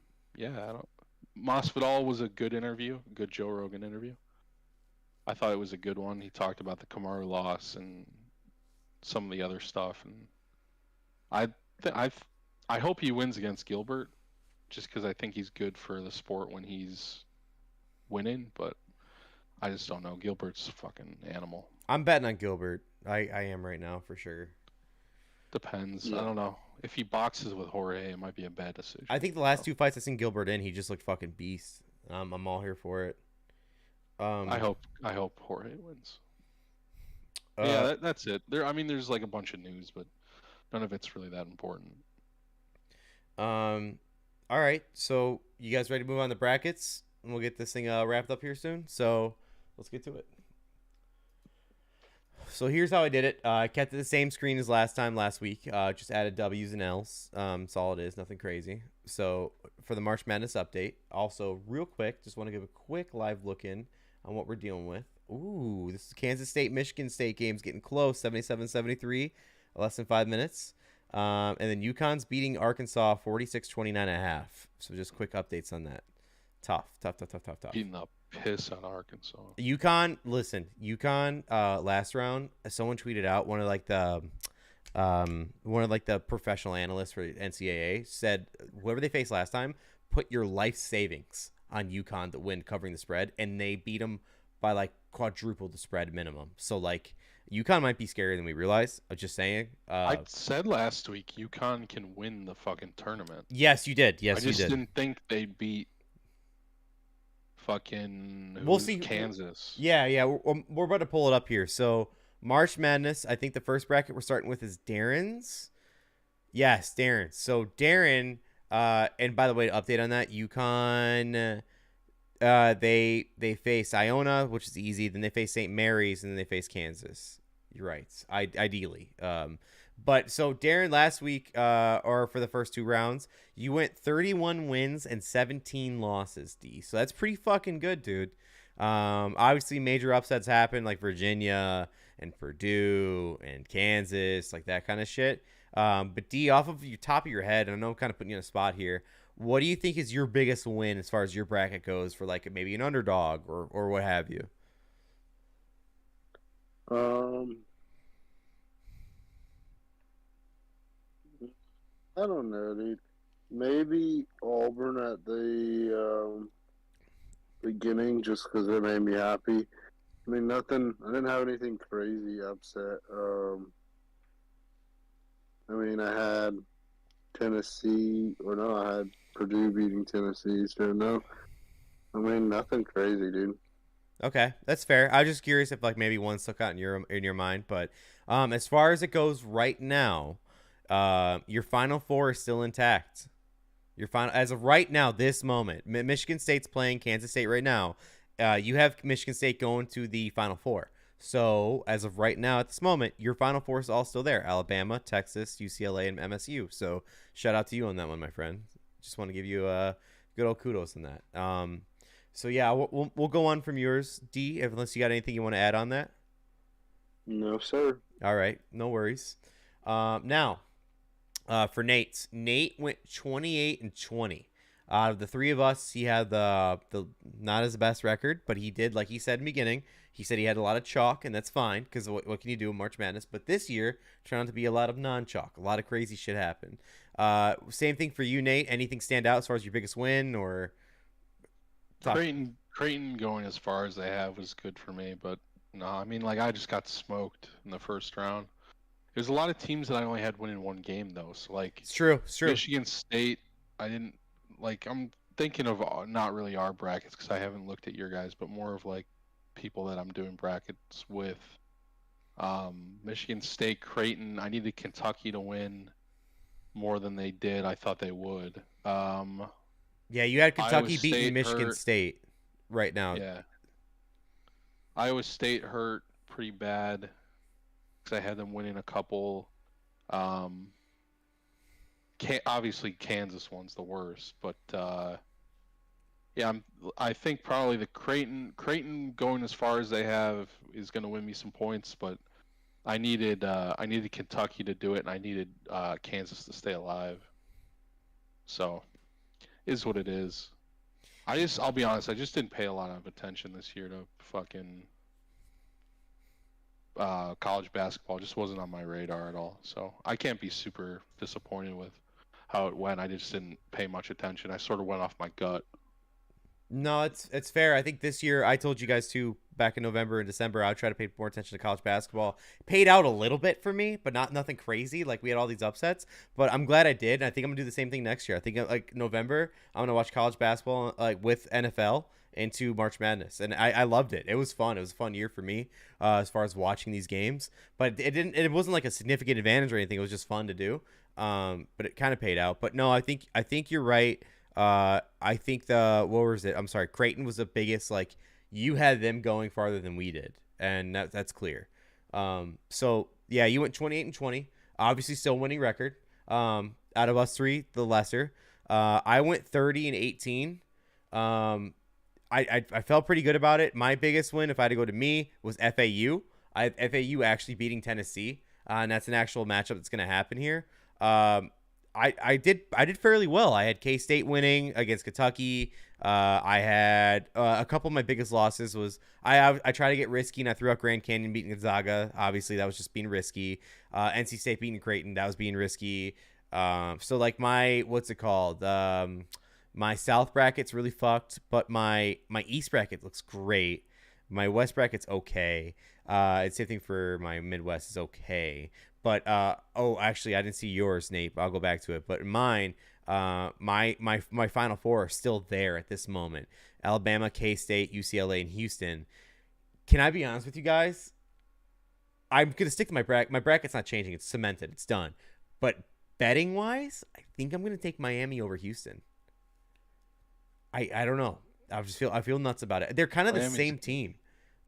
was a good interview, good Joe Rogan interview. I thought it was a good one. He talked about the Kamaru loss and some of the other stuff, and I hope he wins against Gilbert, just because I think he's good for the sport when he's winning. But I just don't know. Gilbert's a fucking animal. I'm betting on Gilbert. I am right now for sure. Depends. Yeah. I don't know. If he boxes with Jorge, it might be a bad decision. I think the last 2 fights I've seen Gilbert in, he just looked fucking beast. I'm all here for it. I hope Jorge wins. That's it. There's like a bunch of news, but none of it's really that important. All right. So you guys ready to move on to brackets? And we'll get this thing wrapped up here soon. So let's get to it. So here's how I did it. I kept it the same screen as last week. Just added W's and L's. That's all it is. Nothing crazy. So for the March Madness update, also real quick, just want to give a quick live look in on what we're dealing with. Ooh, this is Kansas State, Michigan State games getting close, 77-73, less than 5 minutes. And then UConn's beating Arkansas 46-29.5. So just quick updates on that. Tough. Beating the piss on Arkansas. UConn, last round, someone tweeted out one of the professional analysts for NCAA said whoever they faced last time, put your life savings on UConn to win covering the spread, and they beat them by like quadruple the spread minimum. So like UConn might be scarier than we realize. I'm just saying. I said last week UConn can win the fucking tournament. Yes, you did. I just didn't think they'd beat fucking Kansas. Yeah. We're about to pull it up here. So March Madness, I think the first bracket we're starting with is Darren's. Yes, Darren's. So Darren, and by the way, update on that, UConn They face Iona, which is easy. Then they face St. Mary's, and then they face Kansas. You're right. Ideally. But so Darren, last week, or for the first 2 rounds, you went 31 wins and 17 losses, D. So that's pretty fucking good, dude. Obviously major upsets happen like Virginia and Purdue and Kansas, like that kind of shit. But D, off of your top of your head, and I know I'm kind of putting you in a spot here, what do you think is your biggest win as far as your bracket goes for like maybe an underdog or what have you? Um, I don't know, dude. Maybe Auburn at the beginning, just because it made me happy. I mean, nothing. I didn't have anything crazy upset. I mean, I had Tennessee, or no, I had Purdue beating Tennessee. So no, I mean, nothing crazy, dude. Okay, that's fair. I was just curious if like maybe one stuck out in your mind, but as far as it goes right now, your Final Four is still intact. Your final, as of right now, this moment, Michigan State's playing Kansas State right now. You have Michigan State going to the Final Four. So as of right now, at this moment, your Final Four is all still there: Alabama, Texas, UCLA, and MSU. So shout out to you on that one, my friend. Just want to give you good old kudos on that. So yeah, we'll go on from yours, D. Unless you got anything you want to add on that. No, sir. All right, no worries. Now, for Nate went 28-20. Out of the three of us, he had the not his best record, but he did, like he said in the beginning, he said he had a lot of chalk, and that's fine because what can you do in March Madness? But this year turned out to be a lot of non-chalk. A lot of crazy shit happened. Same thing for you, Nate. Anything stand out as far as your biggest win or? Creighton going as far as they have was good for me, but no, I mean, like, I just got smoked in the first round. There's a lot of teams that I only had winning one game though, so like It's true. Michigan State, I didn't like. I'm thinking of not really our brackets because I haven't looked at your guys, but more of like people that I'm doing brackets with. Michigan State, Creighton. I needed Kentucky to win more than they did. I thought they would. Yeah, you had Kentucky Iowa beating State Michigan hurt. State right now. Yeah. Iowa State hurt pretty bad because I had them winning a couple. Obviously Kansas one's the worst, but yeah, I think probably the Creighton going as far as they have is going to win me some points, but I needed Kentucky to do it, and I needed Kansas to stay alive. So, is what it is. I'll be honest, I just didn't pay a lot of attention this year to fucking college basketball. It just wasn't on my radar at all. So I can't be super disappointed with how it went. I just didn't pay much attention. I sort of went off my gut. No, it's fair. I think this year I told you guys too back in November and December I would try to pay more attention to college basketball. Paid out a little bit for me, but nothing crazy. Like we had all these upsets, but I'm glad I did. And I think I'm gonna do the same thing next year. I think like November I'm gonna watch college basketball like with NFL into March Madness, and I loved it. It was fun. It was a fun year for me as far as watching these games. But it wasn't like a significant advantage or anything. It was just fun to do. But it kind of paid out. But no, I think you're right. I think what was it? I'm sorry, Creighton was the biggest. Like you had them going farther than we did, and that's clear. So yeah, you went 28-20. Obviously, still winning record. Out of us three, the lesser. I went 30-18. I felt pretty good about it. My biggest win, if I had to go to me, was FAU. I have FAU actually beating Tennessee, and that's an actual matchup that's going to happen here. I did fairly well. I had K-State winning against Kentucky. I had a couple of my biggest losses was I tried to get risky and I threw out Grand Canyon beating Gonzaga. Obviously, that was just being risky. NC State beating Creighton, that was being risky. So like my what's it called? My South bracket's really fucked, but my East bracket looks great. My West bracket's okay. It's same thing for my Midwest is okay. But actually, I didn't see yours, Nate. I'll go back to it. But mine, my Final Four are still there at this moment. Alabama, K-State, UCLA, and Houston. Can I be honest with you guys? I'm gonna stick to my bracket. My bracket's not changing. It's cemented. It's done. But betting wise, I think I'm gonna take Miami over Houston. I don't know. I feel nuts about it. They're kind of the Miami's same team.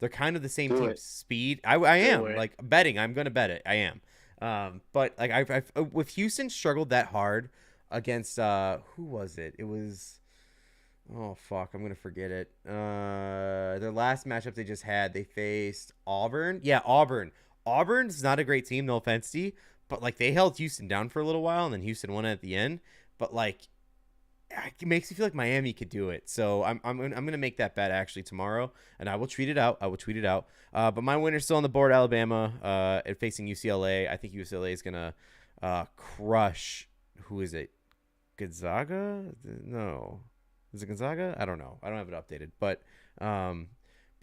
They're kind of the same Do team. it. Speed. I am it. like betting. I'm gonna bet it. I am. But like I've with Houston struggled that hard against who was it? It was oh fuck, I'm gonna forget it. Their last matchup they just had, they faced Auburn. Yeah, Auburn. Auburn's not a great team, no offense to you, but like they held Houston down for a little while and then Houston won it at the end. But like it makes me feel like Miami could do it. So I'm gonna make that bet actually tomorrow, and I will tweet it out. But my winner's still on the board, Alabama, and facing UCLA. I think UCLA is gonna crush. Who is it? Gonzaga? No, is it Gonzaga? I don't know. I don't have it updated, but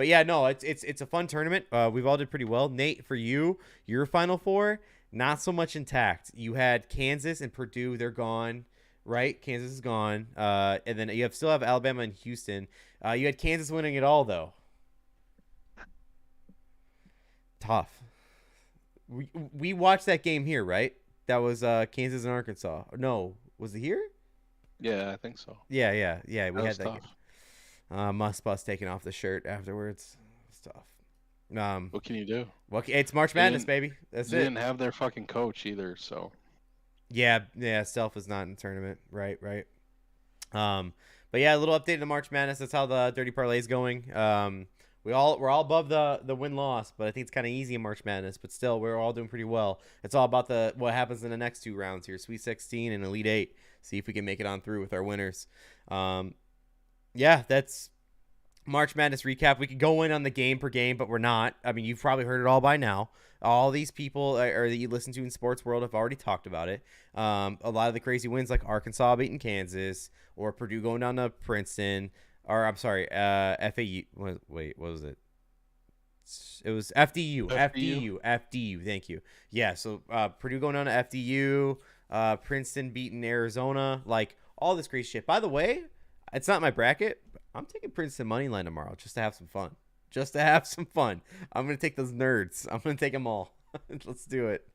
yeah, no, it's a fun tournament. We've all did pretty well. Nate, for you, your Final Four not so much intact. You had Kansas and Purdue. They're gone. Right, Kansas is gone, and then you still have Alabama and Houston. You had Kansas winning it all, though. Tough. We watched that game here, right? That was Kansas and Arkansas. No, was it here? Yeah, I think so. Yeah. We That had was that. tough. Must Bus taking off the shirt afterwards. It's tough. What can you do? Well, it's March Madness, baby. That's They it. didn't have their fucking coach either, so. Yeah. Self is not in the tournament. Right. But yeah, a little update to March Madness. That's how the Dirty Parlay is going. We're all above the win loss, but I think it's kind of easy in March Madness. But still, we're all doing pretty well. It's all about what happens in the next two rounds here, Sweet 16 and Elite 8. See if we can make it on through with our winners. Yeah, that's March Madness recap. We could go in on the game per game, but we're not. I mean, you've probably heard it all by now. All these people or that you listen to in sports world have already talked about it. A lot of the crazy wins like Arkansas beating Kansas or Purdue going down to Princeton, or I'm sorry, FAU. Wait, what was it? It was FDU. Thank you. Yeah, so Purdue going down to FDU, Princeton beating Arizona, like all this crazy shit. By the way, it's not my bracket. I'm taking Princeton money line tomorrow just to have some fun. I'm going to take those nerds. I'm going to take them all. Let's do it.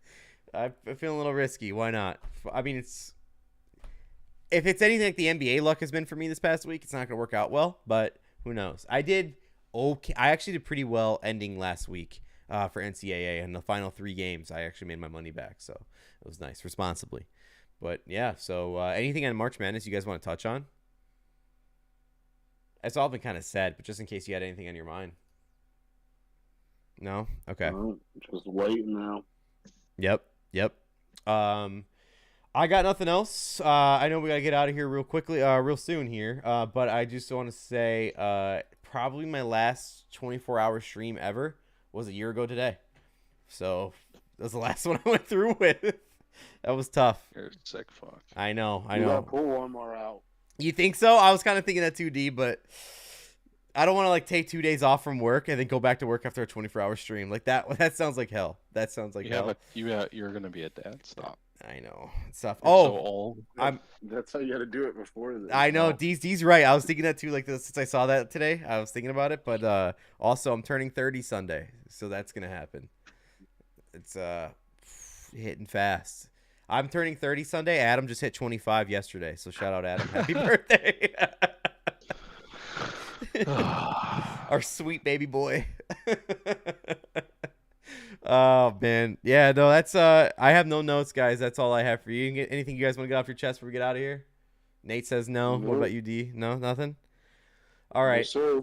I feel a little risky. Why not? I mean, if it's anything like the NBA luck has been for me this past week, it's not going to work out well, but who knows? I did okay. I actually did pretty well ending last week for NCAA. In the final 3 games, I actually made my money back, so it was nice, responsibly. But yeah, so anything on March Madness you guys want to touch on? It's all been kind of said, but just in case you had anything on your mind. No? Okay. Just waiting now. Yep. I got nothing else. I know we got to get out of here real quickly, real soon here. But I just want to say probably my last 24-hour stream ever was a year ago today. So that was the last one I went through with. That was tough. You're a sick fuck. I know. You gotta pull one more out. You think so? I was kind of thinking that 2D, but I don't want to like take 2 days off from work and then go back to work after a 24-hour stream. Like that sounds like hell. That sounds like hell. You're gonna be a dad. Stop. I know. It's tough. You're so old. That's how you got to do it before this. I know. D's right. I was thinking that too. Like since I saw that today, I was thinking about it. But also, I'm turning 30 Sunday, so that's gonna happen. It's hitting fast. I'm turning 30 Sunday. Adam just hit 25 yesterday, so shout out Adam. Happy birthday. Our sweet baby boy. Oh man, yeah, no, that's I have no notes, guys. That's all I have for you. Anything you guys want to get off your chest before we get out of here? Nate says no. What about you, D? No, nothing. All right, yes, sir.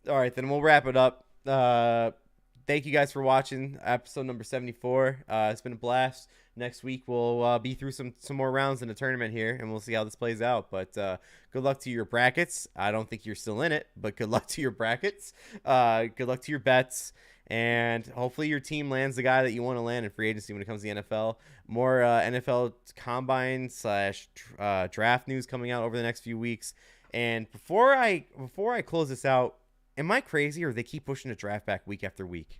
All right, then we'll wrap it up. Thank you guys for watching episode number 74. It's been a blast. Next week we'll be through some more rounds in the tournament here, and we'll see how this plays out. But good luck to your brackets. I don't think you're still in it, but good luck to your brackets. Good luck to your bets, and hopefully your team lands the guy that you want to land in free agency when it comes to the NFL. More NFL combine / draft news coming out over the next few weeks. And before I close this out, am I crazy or they keep pushing the draft back week after week?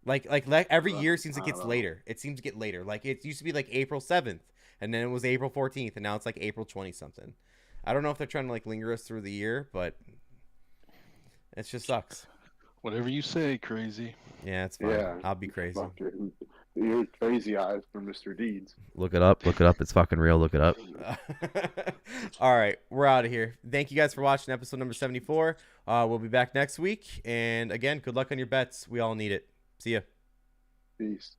Like every year it seems like it's later. It seems to get later. Like it used to be like April 7th, and then it was April 14th, and now it's like April 20 something. I don't know if they're trying to like linger us through the year, but it just sucks. Whatever you say, crazy. Yeah, it's fine. Yeah, I'll be crazy. Your crazy eyes for Mr. Deeds. Look it up. Look it up. It's fucking real. Look it up. All right. We're out of here. Thank you guys for watching episode number 74. We'll be back next week. And again, good luck on your bets. We all need it. See ya. Peace.